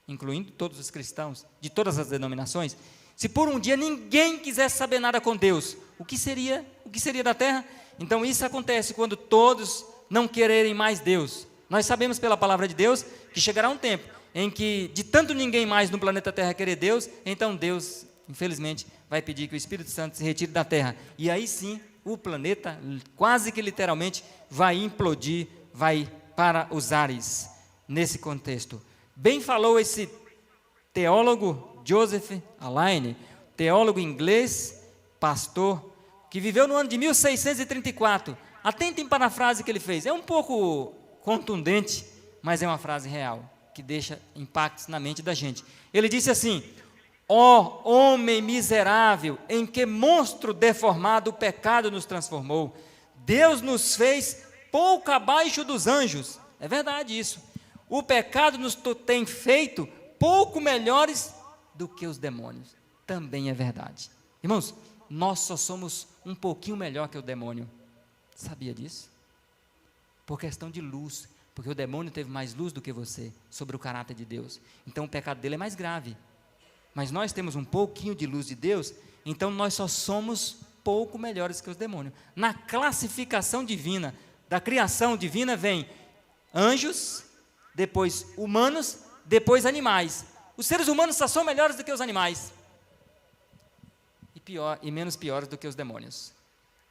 incluindo todos os cristãos, de todas as denominações, se por um dia ninguém quisesse saber nada com Deus, o que seria da Terra? Então isso acontece quando todos não quererem mais Deus. Nós sabemos pela palavra de Deus que chegará um tempo em que, de tanto ninguém mais no planeta Terra querer Deus, então Deus, infelizmente, vai pedir que o Espírito Santo se retire da Terra. E aí sim, o planeta, quase que literalmente, vai implodir, vai para os ares, nesse contexto. Bem falou esse teólogo Joseph Alleine, teólogo inglês, pastor, que viveu no ano de 1634. Atentem para a frase que ele fez. É um pouco contundente, mas é uma frase real, que deixa impactos na mente da gente. Ele disse assim: ó homem miserável, em que monstro deformado o pecado nos transformou. Deus nos fez pouco abaixo dos anjos. É verdade isso. O pecado nos tem feito pouco melhores do que os demônios. Também é verdade. Irmãos, nós só somos um pouquinho melhor que o demônio. Sabia disso? Por questão de luz, porque o demônio teve mais luz do que você sobre o caráter de Deus. Então o pecado dele é mais grave. mas nós temos um pouquinho de luz de Deus, então nós só somos pouco melhores que os demônios. Na classificação divina, da criação divina, vem anjos, depois humanos, depois animais. Os seres humanos só são melhores do que os animais. E menos piores do que os demônios.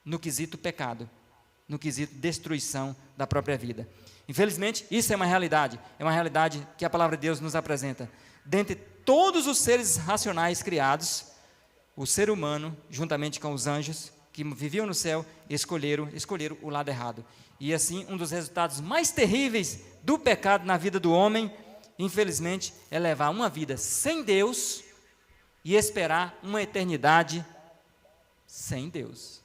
No quesito pecado, no quesito destruição da própria vida. Infelizmente, isso é uma realidade que a palavra de Deus nos apresenta. Dentre todos os seres racionais criados, o ser humano, juntamente com os anjos, que viviam no céu, escolheram o lado errado. E assim, um dos resultados mais terríveis do pecado na vida do homem, infelizmente, é levar uma vida sem Deus e esperar uma eternidade sem Deus.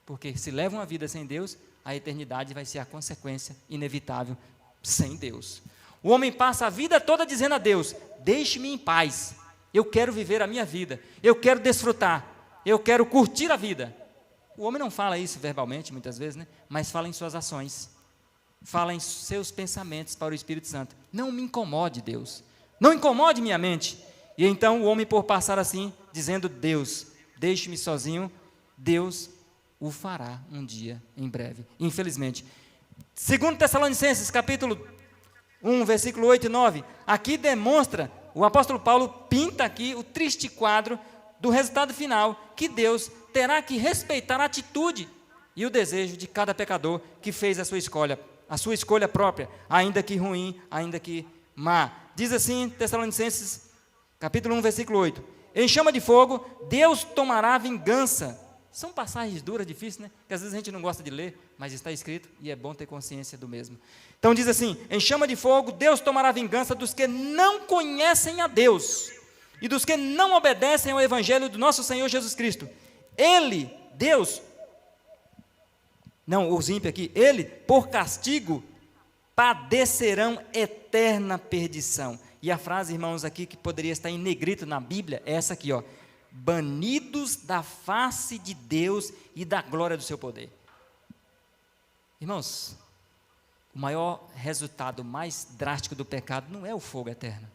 Porque se leva uma vida sem Deus, a eternidade vai ser a consequência inevitável sem Deus. O homem passa a vida toda dizendo a Deus: deixe-me em paz, eu quero viver a minha vida, eu quero desfrutar, eu quero curtir a vida. O homem não fala isso verbalmente, muitas vezes, né? Mas fala em suas ações, fala em seus pensamentos para o Espírito Santo. Não me incomode, Deus, não incomode minha mente. E então o homem, por passar assim, dizendo: Deus, deixe-me sozinho, Deus o fará um dia, em breve, infelizmente. 2 Tessalonicenses, capítulo 1, versículo 8 e 9, aqui demonstra, o apóstolo Paulo pinta aqui o triste quadro do resultado final, que Deus terá que respeitar a atitude e o desejo de cada pecador que fez a sua escolha própria, ainda que ruim, ainda que má. Diz assim, Tessalonicenses, capítulo 1, versículo 8, em chama de fogo, Deus tomará vingança. São passagens duras, difíceis, né? Que às vezes a gente não gosta de ler, mas está escrito e é bom ter consciência do mesmo. Então diz assim, em chama de fogo, Deus tomará vingança dos que não conhecem a Deus e dos que não obedecem ao evangelho do nosso Senhor Jesus Cristo. Ele, Deus, não, os ímpios aqui, ele, por castigo, padecerão eterna perdição. E a frase, irmãos, aqui que poderia estar em negrito na Bíblia, é essa aqui, ó. Banidos da face de Deus e da glória do seu poder. Irmãos, o maior resultado mais drástico do pecado não é o fogo eterno.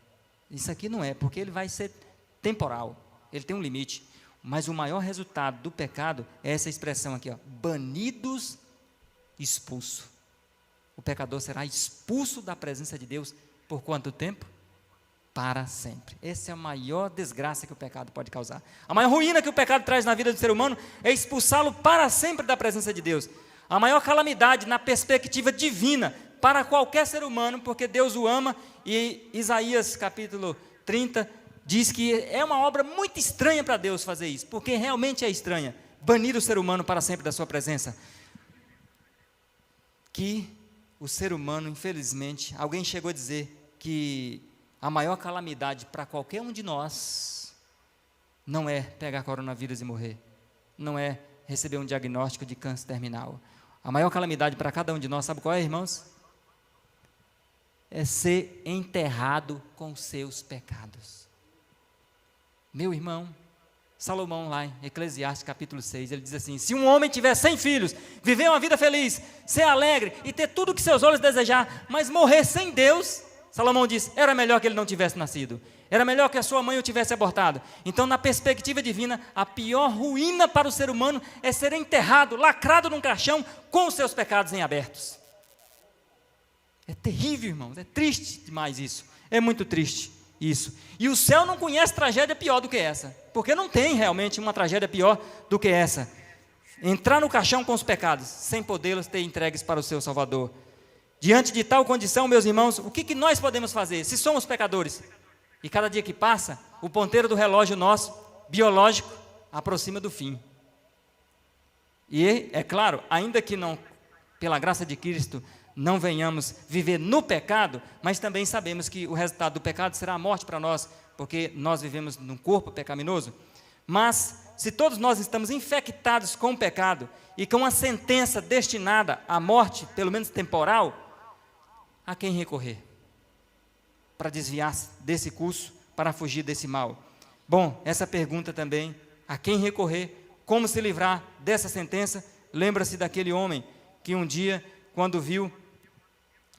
Isso aqui não é, porque ele vai ser temporal, ele tem um limite. Mas o maior resultado do pecado é essa expressão aqui, ó, banidos, expulso. O pecador será expulso da presença de Deus por quanto tempo? Para sempre. Essa é a maior desgraça que o pecado pode causar. A maior ruína que o pecado traz na vida do ser humano é expulsá-lo para sempre da presença de Deus. A maior calamidade na perspectiva divina para qualquer ser humano, porque Deus o ama, e Isaías capítulo 30 diz que é uma obra muito estranha para Deus fazer isso, porque realmente é estranha, banir o ser humano para sempre da sua presença. Que o ser humano, infelizmente, alguém chegou a dizer que a maior calamidade para qualquer um de nós não é pegar coronavírus e morrer, não é receber um diagnóstico de câncer terminal. A maior calamidade para cada um de nós, sabe qual é, irmãos? É ser enterrado com seus pecados. Meu irmão, Salomão lá em Eclesiastes capítulo 6, ele diz assim, se um homem tiver 100 filhos, viver uma vida feliz, ser alegre e ter tudo o que seus olhos desejar, mas morrer sem Deus, Salomão diz, era melhor que ele não tivesse nascido, era melhor que a sua mãe o tivesse abortado. Então, na perspectiva divina, a pior ruína para o ser humano é ser enterrado, lacrado num caixão, com os seus pecados em abertos. É terrível, irmãos, é triste demais isso, é muito triste isso. E o céu não conhece tragédia pior do que essa, porque não tem realmente uma tragédia pior do que essa. Entrar no caixão com os pecados, sem podê-los ter entregues para o seu Salvador. Diante de tal condição, meus irmãos, o que nós podemos fazer, se somos pecadores? E cada dia que passa, o ponteiro do relógio nosso, biológico, aproxima do fim. E, é claro, ainda que não, pela graça de Cristo, não venhamos viver no pecado, mas também sabemos que o resultado do pecado será a morte para nós, porque nós vivemos num corpo pecaminoso. Mas, se todos nós estamos infectados com o pecado, e com a sentença destinada à morte, pelo menos temporal, a quem recorrer? Para desviar-se desse curso, para fugir desse mal? Bom, essa pergunta também, a quem recorrer? Como se livrar dessa sentença? Lembra-se daquele homem que um dia, quando viu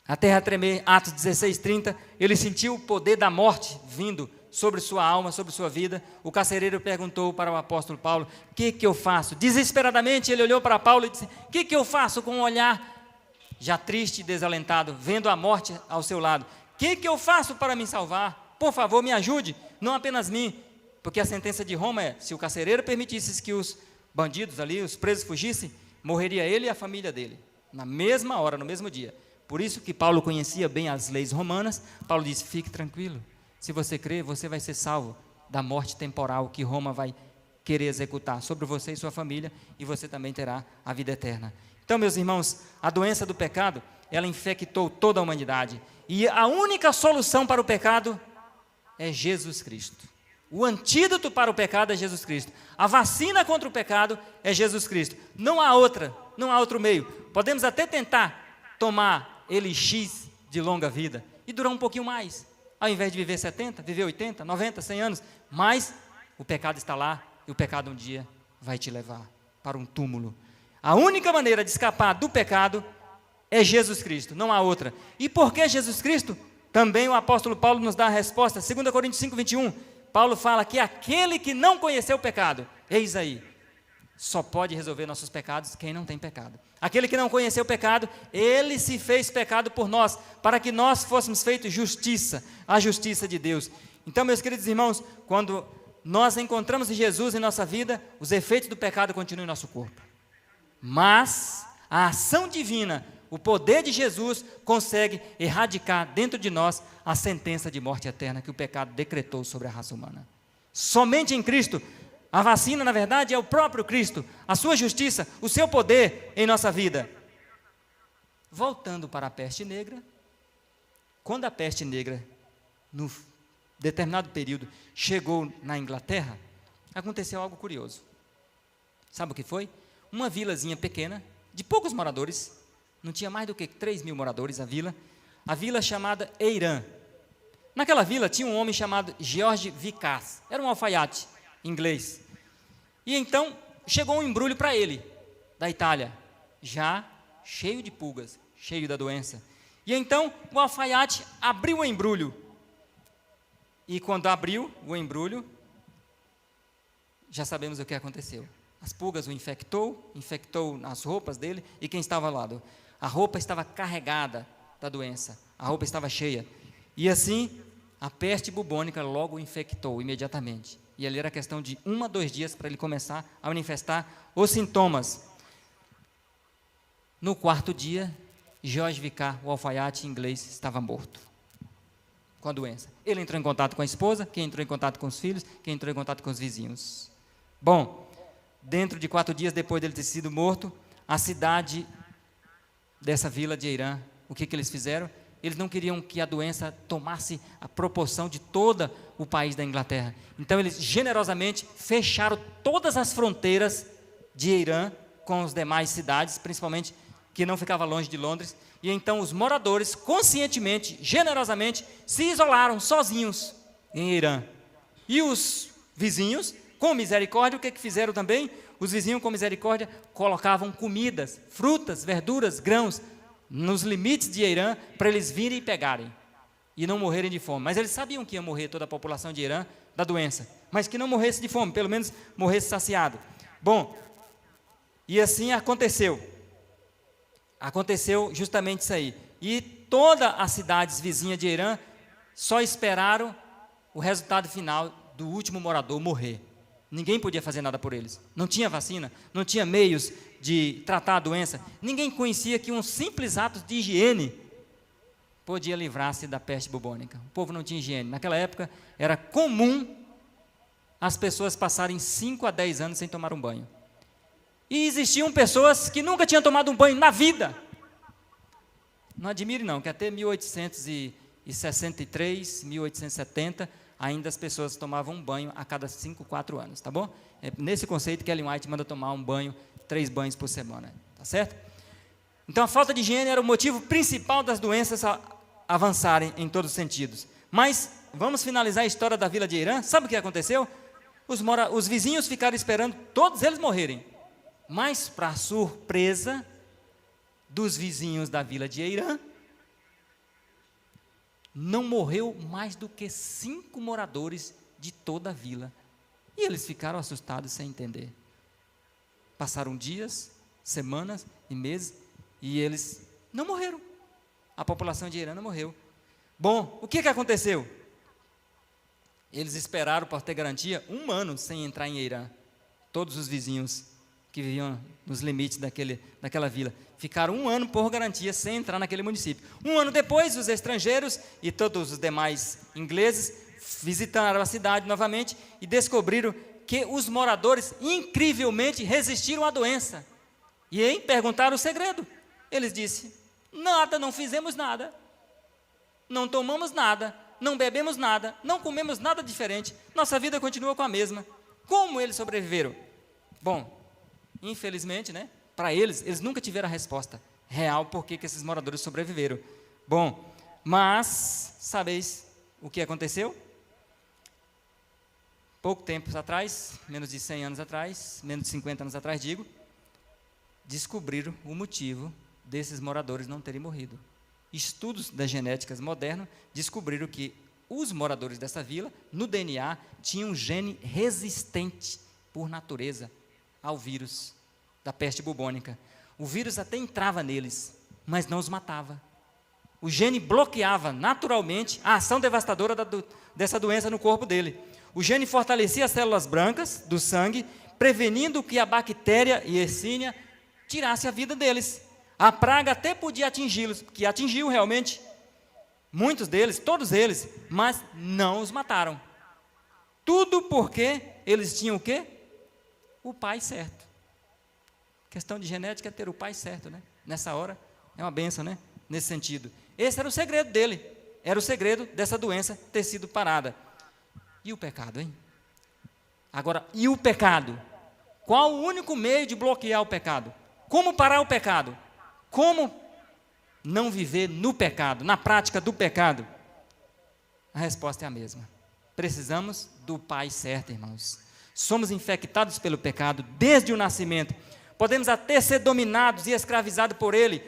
a terra tremer, Atos 16:30, ele sentiu o poder da morte vindo sobre sua alma, sobre sua vida. O carcereiro perguntou para o apóstolo Paulo: o que eu faço? Desesperadamente ele olhou para Paulo e disse: o que eu faço? Com um olhar já triste e desalentado, vendo a morte ao seu lado. O que eu faço para me salvar? Por favor, me ajude, não apenas mim. Porque a sentença de Roma é, se o carcereiro permitisse que os bandidos ali, os presos fugissem, morreria ele e a família dele, na mesma hora, no mesmo dia. Por isso que Paulo conhecia bem as leis romanas. Paulo disse: fique tranquilo, se você crer, você vai ser salvo da morte temporal que Roma vai querer executar sobre você e sua família, e você também terá a vida eterna. Então, meus irmãos, a doença do pecado, ela infectou toda a humanidade, e a única solução para o pecado é Jesus Cristo. O antídoto para o pecado é Jesus Cristo. A vacina contra o pecado é Jesus Cristo. Não há outra, não há outro meio. Podemos até tentar tomar elixir de longa vida e durar um pouquinho mais. Ao invés de viver 70, viver 80, 90, 100 anos. Mas o pecado está lá e o pecado um dia vai te levar para um túmulo. A única maneira de escapar do pecado é Jesus Cristo, não há outra. E por que Jesus Cristo? Também o apóstolo Paulo nos dá a resposta. 2 Coríntios 5:21. Paulo fala que aquele que não conheceu o pecado, eis aí, só pode resolver nossos pecados quem não tem pecado. Aquele que não conheceu o pecado, ele se fez pecado por nós, para que nós fôssemos feitos justiça, a justiça de Deus. Então, meus queridos irmãos, quando nós encontramos Jesus em nossa vida, os efeitos do pecado continuam em nosso corpo. Mas a ação divina, o poder de Jesus consegue erradicar dentro de nós a sentença de morte eterna que o pecado decretou sobre a raça humana. Somente em Cristo. A vacina, na verdade, é o próprio Cristo, a sua justiça, o seu poder em nossa vida. Voltando para a peste negra, quando a peste negra, no determinado período, chegou na Inglaterra, aconteceu algo curioso. Sabe o que foi? Uma vilazinha pequena, de poucos moradores, não tinha mais do que 3.000 moradores a vila chamada Eirã. Naquela vila tinha um homem chamado George Vicasse, era um alfaiate inglês. E então chegou um embrulho para ele, da Itália, já cheio de pulgas, cheio da doença. E então o alfaiate abriu o embrulho. E quando abriu o embrulho, já sabemos o que aconteceu. As pulgas o infectou as roupas dele e quem estava ao lado. A roupa estava carregada da doença, a roupa estava cheia. E assim, a peste bubônica logo o infectou imediatamente. E ali era questão de 1 a 2 dias para ele começar a manifestar os sintomas. No 4º dia, George Vicasse, o alfaiate inglês, estava morto com a doença. Ele entrou em contato com a esposa, quem entrou em contato com os filhos, quem entrou em contato com os vizinhos. Bom, dentro de 4 dias depois dele ter sido morto, a cidade dessa vila de Eirã, o que eles fizeram? Eles não queriam que a doença tomasse a proporção de todo o país da Inglaterra. Então, eles generosamente fecharam todas as fronteiras de Eirã com as demais cidades, principalmente que não ficava longe de Londres. E então, os moradores, conscientemente, generosamente, se isolaram sozinhos em Eirã. E os vizinhos, com misericórdia, o que fizeram também? Os vizinhos, com misericórdia, colocavam comidas, frutas, verduras, grãos, nos limites de Eirã, para eles virem e pegarem, e não morrerem de fome. Mas eles sabiam que ia morrer toda a população de Eirã da doença, mas que não morresse de fome, pelo menos morresse saciado. Bom, e assim aconteceu justamente isso aí. E todas as cidades vizinhas de Eirã só esperaram o resultado final do último morador morrer. Ninguém podia fazer nada por eles. Não tinha vacina, não tinha meios de tratar a doença. Ninguém conhecia que um simples ato de higiene podia livrar-se da peste bubônica. O povo não tinha higiene. Naquela época, era comum as pessoas passarem 5 a 10 anos sem tomar um banho. E existiam pessoas que nunca tinham tomado um banho na vida. Não admire não, que até 1863, 1870... ainda as pessoas tomavam um banho a cada 5, 4 anos, tá bom? É nesse conceito que Ellen White manda tomar um banho, 3 banhos por semana, tá certo? Então, a falta de higiene era o motivo principal das doenças avançarem em todos os sentidos. Mas, vamos finalizar a história da vila de Eirã. Sabe o que aconteceu? Os vizinhos ficaram esperando todos eles morrerem. Mas, para surpresa dos vizinhos da vila de Eirã, não morreu mais do que 5 moradores de toda a vila. E eles ficaram assustados sem entender. Passaram dias, semanas e meses, e eles não morreram. A população de Irã não morreu. Bom, o que aconteceu? Eles esperaram, para ter garantia, 1 ano sem entrar em Irã. Todos os vizinhos que viviam nos limites daquela vila ficaram 1 ano por garantia sem entrar naquele município. 1 ano depois, os estrangeiros e todos os demais ingleses visitaram a cidade novamente e descobriram que os moradores incrivelmente resistiram à doença. E aí perguntaram o segredo. Eles disseram: nada, não fizemos nada, não tomamos nada, não bebemos nada, não comemos nada diferente, nossa vida continua com a mesma. Como eles sobreviveram? Bom, infelizmente, né, para eles nunca tiveram a resposta real por que esses moradores sobreviveram. Bom, mas sabeis o que aconteceu? Pouco tempo atrás, menos de 100 anos atrás, menos de 50 anos atrás, descobriram o motivo desses moradores não terem morrido. Estudos da genética moderna descobriram que os moradores dessa vila, no DNA, tinham um gene resistente, por natureza, ao vírus da peste bubônica. O vírus até entrava neles, mas não os matava. O gene bloqueava naturalmente a ação devastadora dessa doença no corpo dele. O gene fortalecia as células brancas do sangue, prevenindo que a bactéria Yersinia tirasse a vida deles. A praga até podia atingi-los, que atingiu realmente muitos deles, todos eles, mas não os mataram. Tudo porque eles tinham o quê? O pai certo. Questão de genética é ter o pai certo, né? Nessa hora, é uma bênção, né? Nesse sentido. Esse era o segredo dele. Era o segredo dessa doença ter sido parada. E o pecado, hein? Agora, e o pecado? Qual o único meio de bloquear o pecado? Como parar o pecado? Como não viver no pecado, na prática do pecado? A resposta é a mesma. Precisamos do pai certo, irmãos. Somos infectados pelo pecado desde o nascimento. Podemos até ser dominados e escravizados por ele,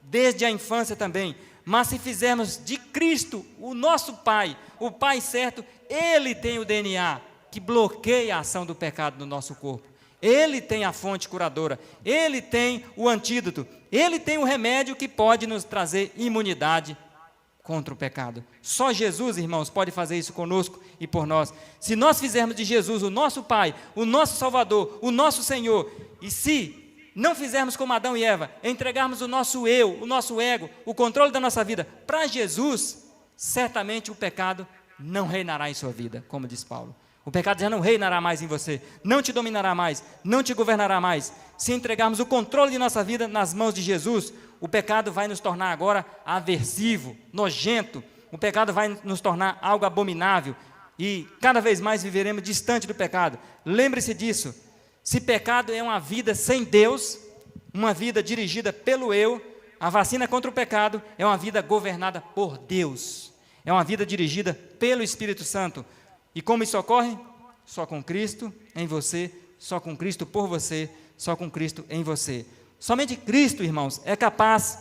desde a infância também. Mas se fizermos de Cristo o nosso pai, o pai certo, ele tem o DNA que bloqueia a ação do pecado no nosso corpo. Ele tem a fonte curadora, ele tem o antídoto, ele tem o remédio que pode nos trazer imunidade contra o pecado. Só Jesus, irmãos, pode fazer isso conosco e por nós. Se nós fizermos de Jesus o nosso Pai, o nosso Salvador, o nosso Senhor, e se não fizermos como Adão e Eva, entregarmos o nosso eu, o nosso ego, o controle da nossa vida para Jesus, certamente o pecado não reinará em sua vida, como diz Paulo. O pecado já não reinará mais em você, não te dominará mais, não te governará mais. Se entregarmos o controle de nossa vida nas mãos de Jesus, o pecado vai nos tornar agora aversivo, nojento. O pecado vai nos tornar algo abominável e cada vez mais viveremos distante do pecado. Lembre-se disso. Se pecado é uma vida sem Deus, uma vida dirigida pelo eu, a vacina contra o pecado é uma vida governada por Deus. É uma vida dirigida pelo Espírito Santo. E como isso ocorre? Só com Cristo em você, só com Cristo por você, só com Cristo em você. Somente Cristo, irmãos, é capaz,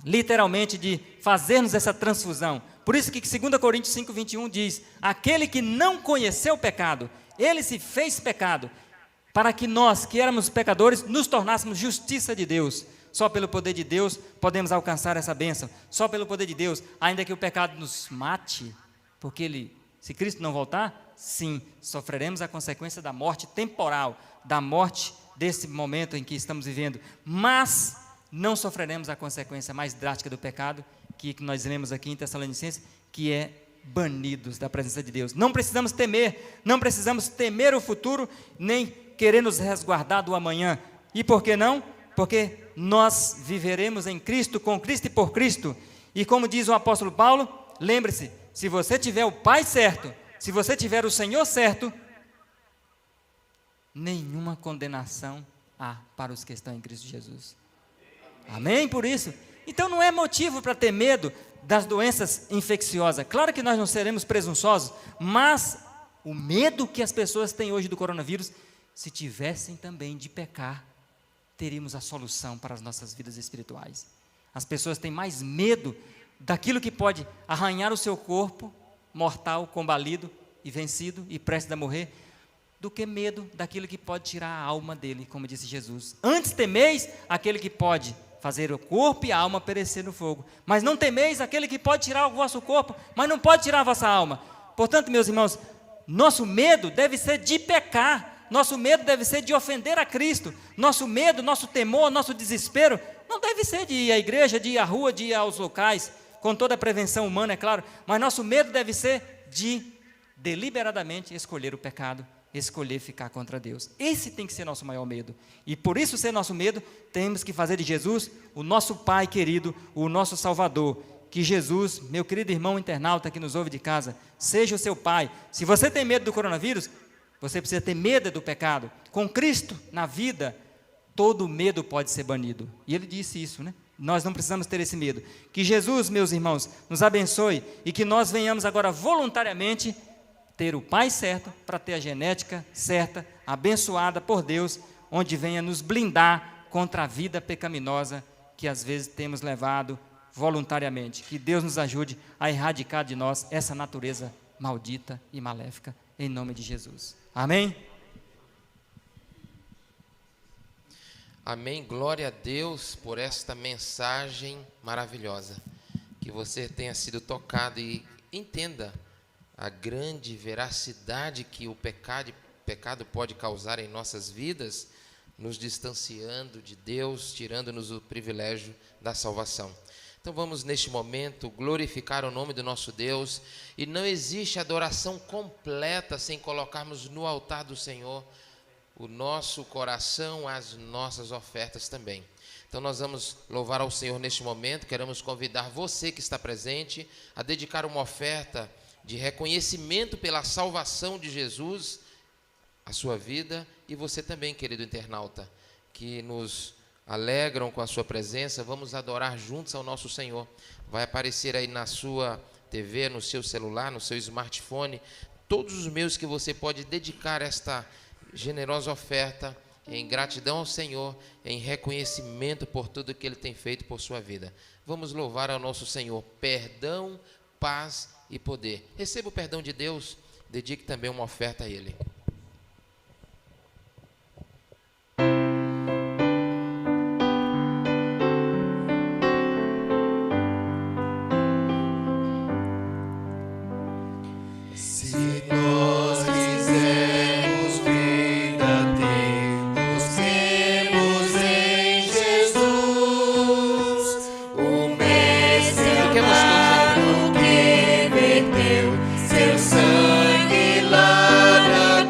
literalmente, de fazer-nos essa transfusão. Por isso que 2 Coríntios 5:21 diz: aquele que não conheceu o pecado, ele se fez pecado, para que nós, que éramos pecadores, nos tornássemos justiça de Deus. Só pelo poder de Deus podemos alcançar essa bênção. Só pelo poder de Deus, ainda que o pecado nos mate, porque se Cristo não voltar, sim, sofreremos a consequência da morte temporal, da morte desse momento em que estamos vivendo, mas não sofreremos a consequência mais drástica do pecado, que nós lemos aqui em Tessalonicenses, que é banidos da presença de Deus. Não precisamos temer o futuro, nem querer nos resguardar do amanhã. E por que não? Porque nós viveremos em Cristo, com Cristo e por Cristo. E como diz o apóstolo Paulo, lembre-se, se você tiver o Pai certo, se você tiver o Senhor certo, nenhuma condenação há para os que estão em Cristo Jesus. Amém? Por isso, então não é motivo para ter medo das doenças infecciosas. Claro que nós não seremos presunçosos, mas o medo que as pessoas têm hoje do coronavírus, se tivessem também de pecar, teríamos a solução para as nossas vidas espirituais. As pessoas têm mais medo daquilo que pode arranhar o seu corpo, mortal, combalido e vencido e prestes a morrer, do que medo daquilo que pode tirar a alma dele, como disse Jesus. Antes temeis aquele que pode fazer o corpo e a alma perecer no fogo, mas não temeis aquele que pode tirar o vosso corpo, mas não pode tirar a vossa alma. Portanto, meus irmãos, nosso medo deve ser de pecar, nosso medo deve ser de ofender a Cristo, nosso medo, nosso temor, nosso desespero, não deve ser de ir à igreja, de ir à rua, de ir aos locais, com toda a prevenção humana, é claro, mas nosso medo deve ser de deliberadamente escolher o pecado, escolher ficar contra Deus. Esse tem que ser nosso maior medo, e por isso ser nosso medo, temos que fazer de Jesus o nosso Pai querido, o nosso Salvador. Que Jesus, meu querido irmão internauta que nos ouve de casa, seja o seu Pai. Se você tem medo do coronavírus, você precisa ter medo do pecado. Com Cristo na vida, todo medo pode ser banido, e Ele disse isso, né? Nós não precisamos ter esse medo. Que Jesus, meus irmãos, nos abençoe, e que nós venhamos agora voluntariamente ter o pai certo, para ter a genética certa, abençoada por Deus, onde venha nos blindar contra a vida pecaminosa que às vezes temos levado voluntariamente. Que Deus nos ajude a erradicar de nós essa natureza maldita e maléfica, em nome de Jesus. Amém? Amém. Glória a Deus por esta mensagem maravilhosa. Que você tenha sido tocado e entenda a grande veracidade que o pecado pode causar em nossas vidas, nos distanciando de Deus, tirando-nos o privilégio da salvação. Então vamos neste momento glorificar o nome do nosso Deus, e não existe adoração completa sem colocarmos no altar do Senhor o nosso coração, as nossas ofertas também. Então nós vamos louvar ao Senhor neste momento. Queremos convidar você que está presente a dedicar uma oferta de reconhecimento pela salvação de Jesus, a sua vida, e você também, querido internauta, que nos alegram com a sua presença. Vamos adorar juntos ao nosso Senhor. Vai aparecer aí na sua TV, no seu celular, no seu smartphone, todos os meios que você pode dedicar esta generosa oferta em gratidão ao Senhor, em reconhecimento por tudo que Ele tem feito por sua vida. Vamos louvar ao nosso Senhor. Perdão, paz e poder. Receba o perdão de Deus, dedique também uma oferta a Ele. Seu sangue lá na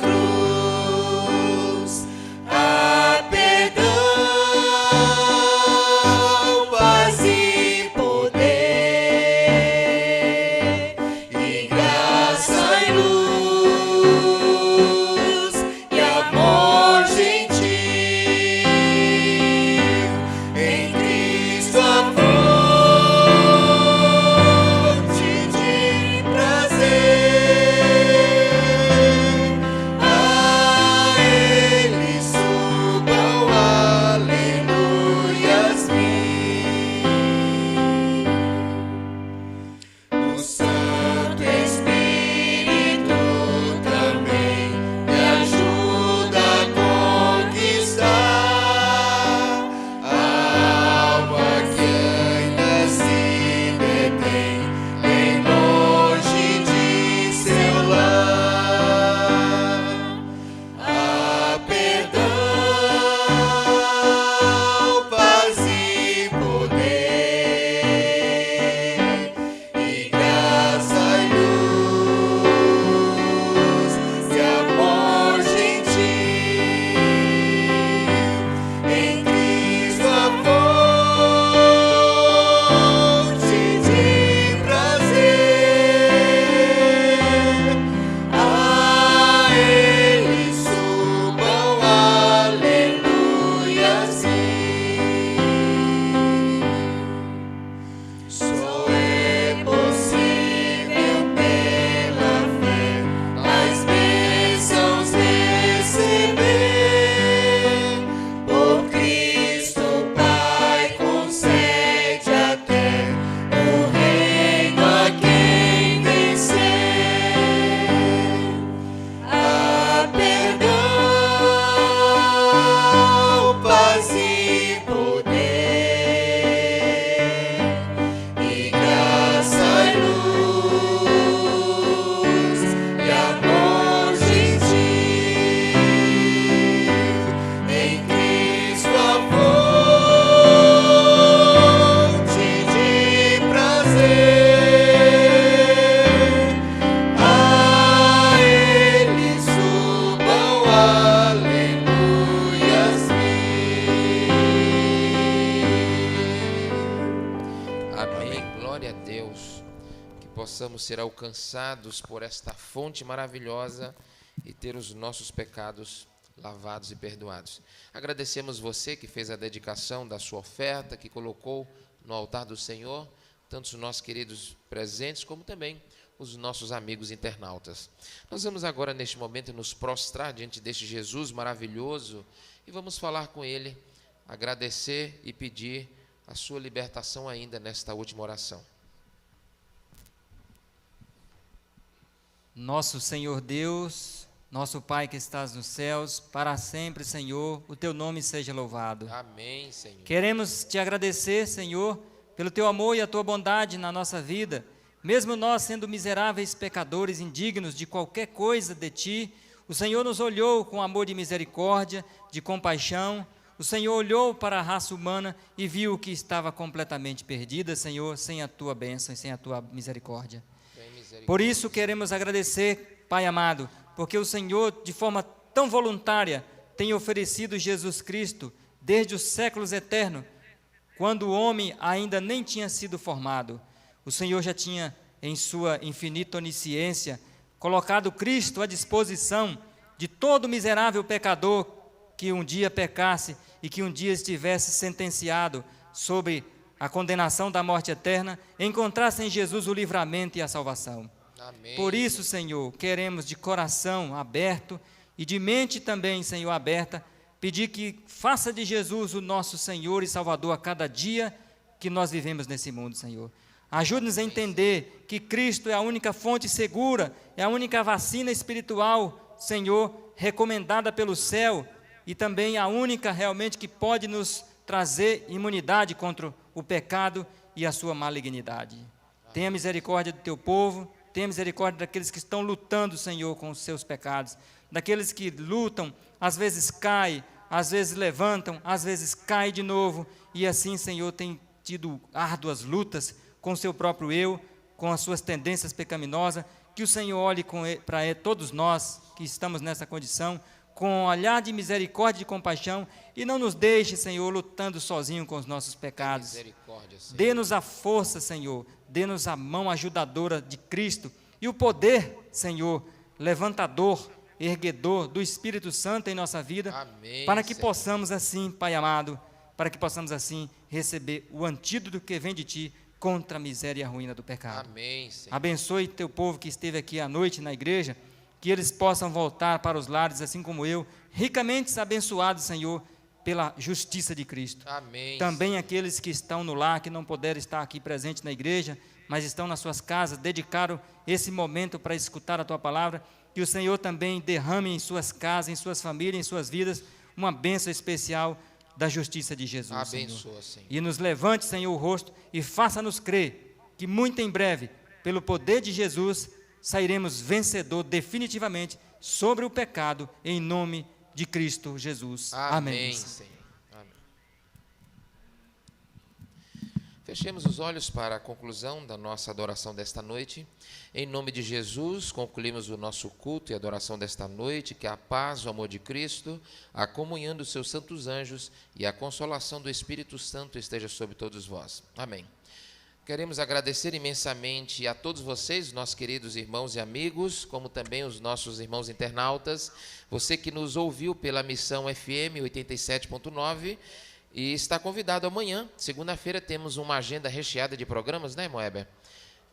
Glória a Deus. Que possamos ser alcançados por esta fonte maravilhosa e ter os nossos pecados lavados e perdoados. Agradecemos você que fez a dedicação da sua oferta, que colocou no altar do Senhor, tanto os nossos queridos presentes, como também os nossos amigos internautas. Nós vamos agora, neste momento, nos prostrar diante deste Jesus maravilhoso e vamos falar com Ele, agradecer e pedir a sua libertação ainda nesta última oração. Nosso Senhor Deus, nosso Pai que estás nos céus, para sempre, Senhor, o teu nome seja louvado. Amém, Senhor. Queremos te agradecer, Senhor, pelo teu amor e a tua bondade na nossa vida. Mesmo nós sendo miseráveis pecadores, indignos de qualquer coisa de ti, o Senhor nos olhou com amor de misericórdia, de compaixão. O Senhor olhou para a raça humana e viu que estava completamente perdida, Senhor, sem a tua bênção e sem a tua misericórdia. Por isso queremos agradecer, Pai amado, porque o Senhor, de forma tão voluntária, tem oferecido Jesus Cristo desde os séculos eternos, quando o homem ainda nem tinha sido formado. O Senhor já tinha, em sua infinita onisciência, colocado Cristo à disposição de todo miserável pecador que um dia pecasse e que um dia estivesse sentenciado sobre a condenação da morte eterna, encontrasse em Jesus o livramento e a salvação. Amém. Por isso, Senhor, queremos de coração aberto e de mente também, Senhor, aberta, pedir que faça de Jesus o nosso Senhor e Salvador a cada dia que nós vivemos nesse mundo, Senhor. Ajude-nos a entender que Cristo é a única fonte segura, é a única vacina espiritual, Senhor, recomendada pelo céu e também a única realmente que pode nos trazer imunidade contra o pecado e a sua malignidade. Tenha misericórdia do teu povo, tenha misericórdia daqueles que estão lutando, Senhor, com os seus pecados, daqueles que lutam, às vezes caem, às vezes levantam, às vezes caem de novo, e assim, Senhor, tem tido árduas lutas com o seu próprio eu, com as suas tendências pecaminosas, que o Senhor olhe para todos nós que estamos nessa condição, com um olhar de misericórdia e de compaixão, e não nos deixe, Senhor, lutando sozinho com os nossos pecados. Misericórdia, Senhor. Dê-nos a força, Senhor, dê-nos a mão ajudadora de Cristo, e o poder, Senhor, levantador, erguedor do Espírito Santo em nossa vida, Amém, para que Senhor. possamos assim, Pai amado, para que possamos assim receber o antídoto que vem de Ti contra a miséria e a ruína do pecado. Amém, Senhor. Abençoe teu povo que esteve aqui à noite na igreja, que eles possam voltar para os lares, assim como eu, ricamente abençoados, Senhor, pela justiça de Cristo. Amém. Também aqueles que estão no lar, que não puderam estar aqui presentes na igreja, mas estão nas suas casas, dedicaram esse momento para escutar a Tua palavra, que o Senhor também derrame em suas casas, em suas famílias, em suas vidas, uma bênção especial da justiça de Jesus, Senhor. Abençoa, Senhor. E nos levante, Senhor, o rosto e faça-nos crer que muito em breve, pelo poder de Jesus, sairemos vencedor definitivamente sobre o pecado, em nome de Cristo Jesus. Amém, Amém. Senhor. Amém. Fechemos os olhos para a conclusão da nossa adoração desta noite. Em nome de Jesus, concluímos o nosso culto e adoração desta noite. Que a paz, o amor de Cristo, a comunhão dos seus santos anjos e a consolação do Espírito Santo esteja sobre todos vós. Amém. Queremos agradecer imensamente a todos vocês, nossos queridos irmãos e amigos, como também os nossos irmãos internautas, você que nos ouviu pela Missão FM 87.9 e está convidado amanhã, segunda-feira, temos uma agenda recheada de programas, né, Moeber?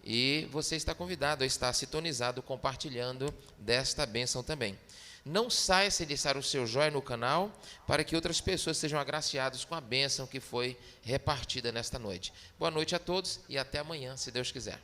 E você está convidado a estar sintonizado, compartilhando desta bênção também. Não saia sem deixar o seu joinha no canal, para que outras pessoas sejam agraciadas com a bênção que foi repartida nesta noite. Boa noite a todos e até amanhã, se Deus quiser.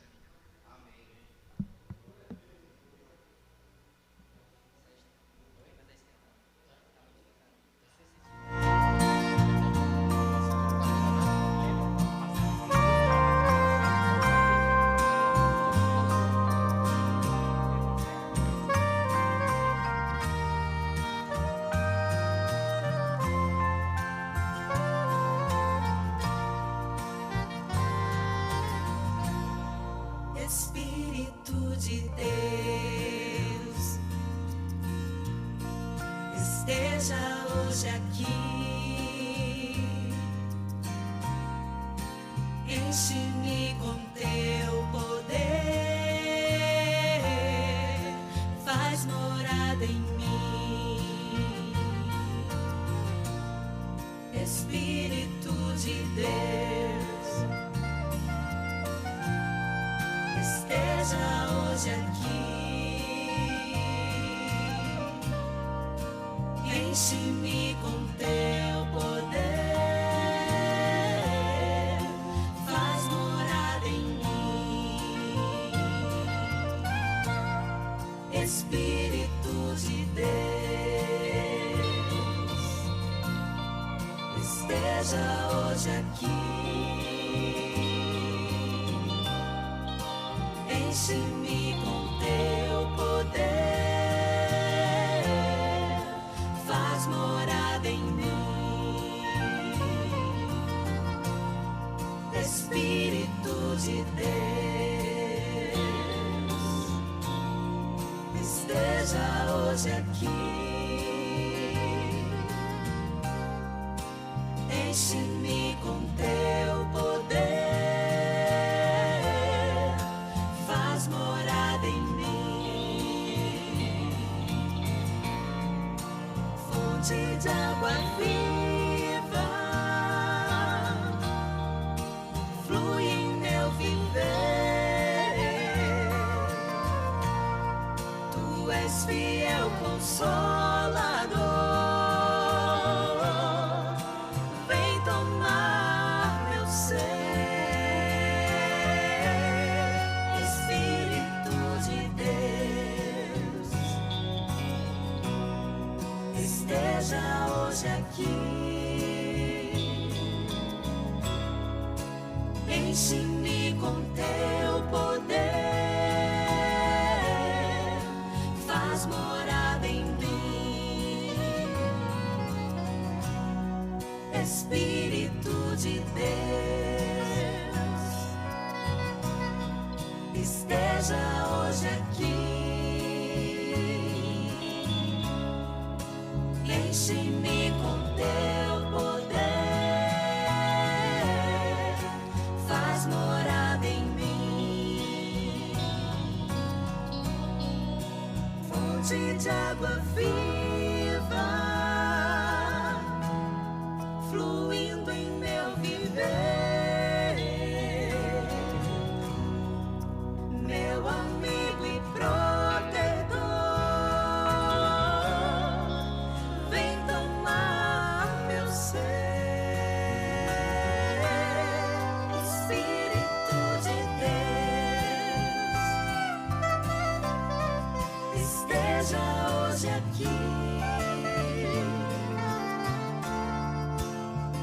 Espírito de Deus, esteja hoje aqui, enche-me com teu de Deus esteja hoje aqui. Enche-me com teu poder, faz morada em mim. Espírito de Deus esteja hoje aqui. Enche-me com teu poder, faz morada em mim. Espírito de Deus esteja hoje aqui. Enche-me com teu poder, faz morada em mim. Fonte de água viva flui em meu viver. Tu és fiel Consolador, vem tomar meu ser. Espírito de Deus esteja hoje aqui. Enche-me com teu poder, faz morada em mim. Espírito de Deus esteja hoje aqui. Enche-me com teu poder, faz morada em mim. Fonte de água viva fluindo em meu viver. Meu amigo e protetor, vem tomar meu ser. Espírito de Deus esteja hoje aqui.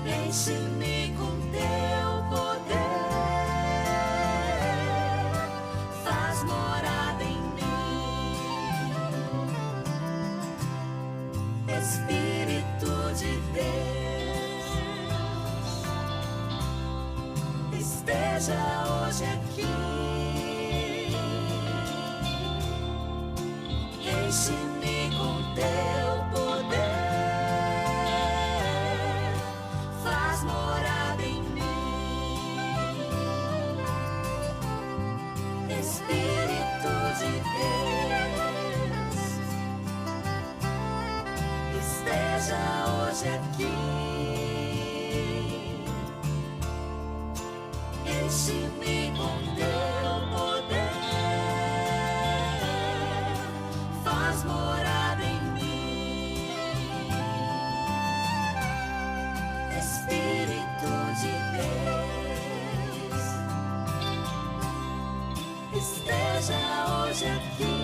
Enche-me com teu poder, faz morada em mim. Espírito de Deus esteja hoje aqui. Enche-me com teu poder, faz morada em mim. Espírito de Deus esteja hoje aqui. Enche-me com teu poder, faz morada em mim. Espírito de Deus esteja hoje aqui.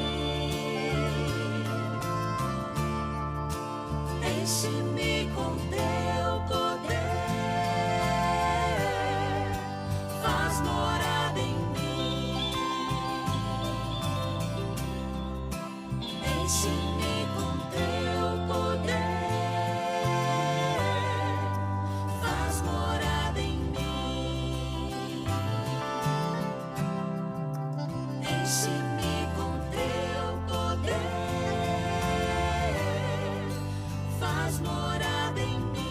Enche-me com teu poder, faz morada em mim. Enche-me com teu poder, faz morada em mim. Enche-me com teu poder, faz morada em mim.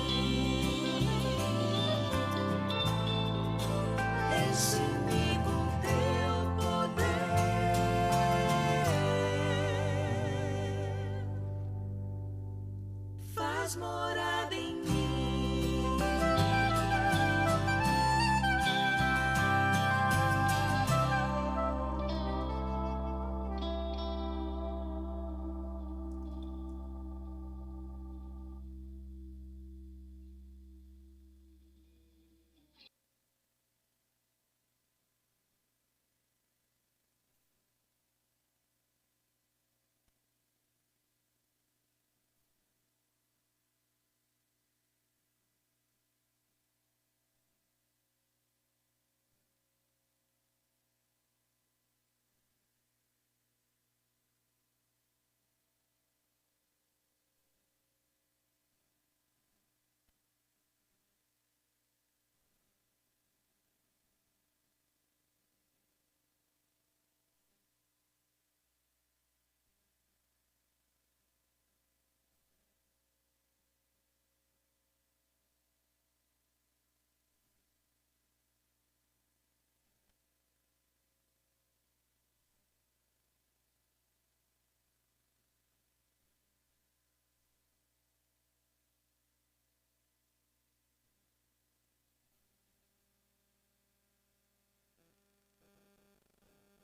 Enche-me com teu poder, faz morada.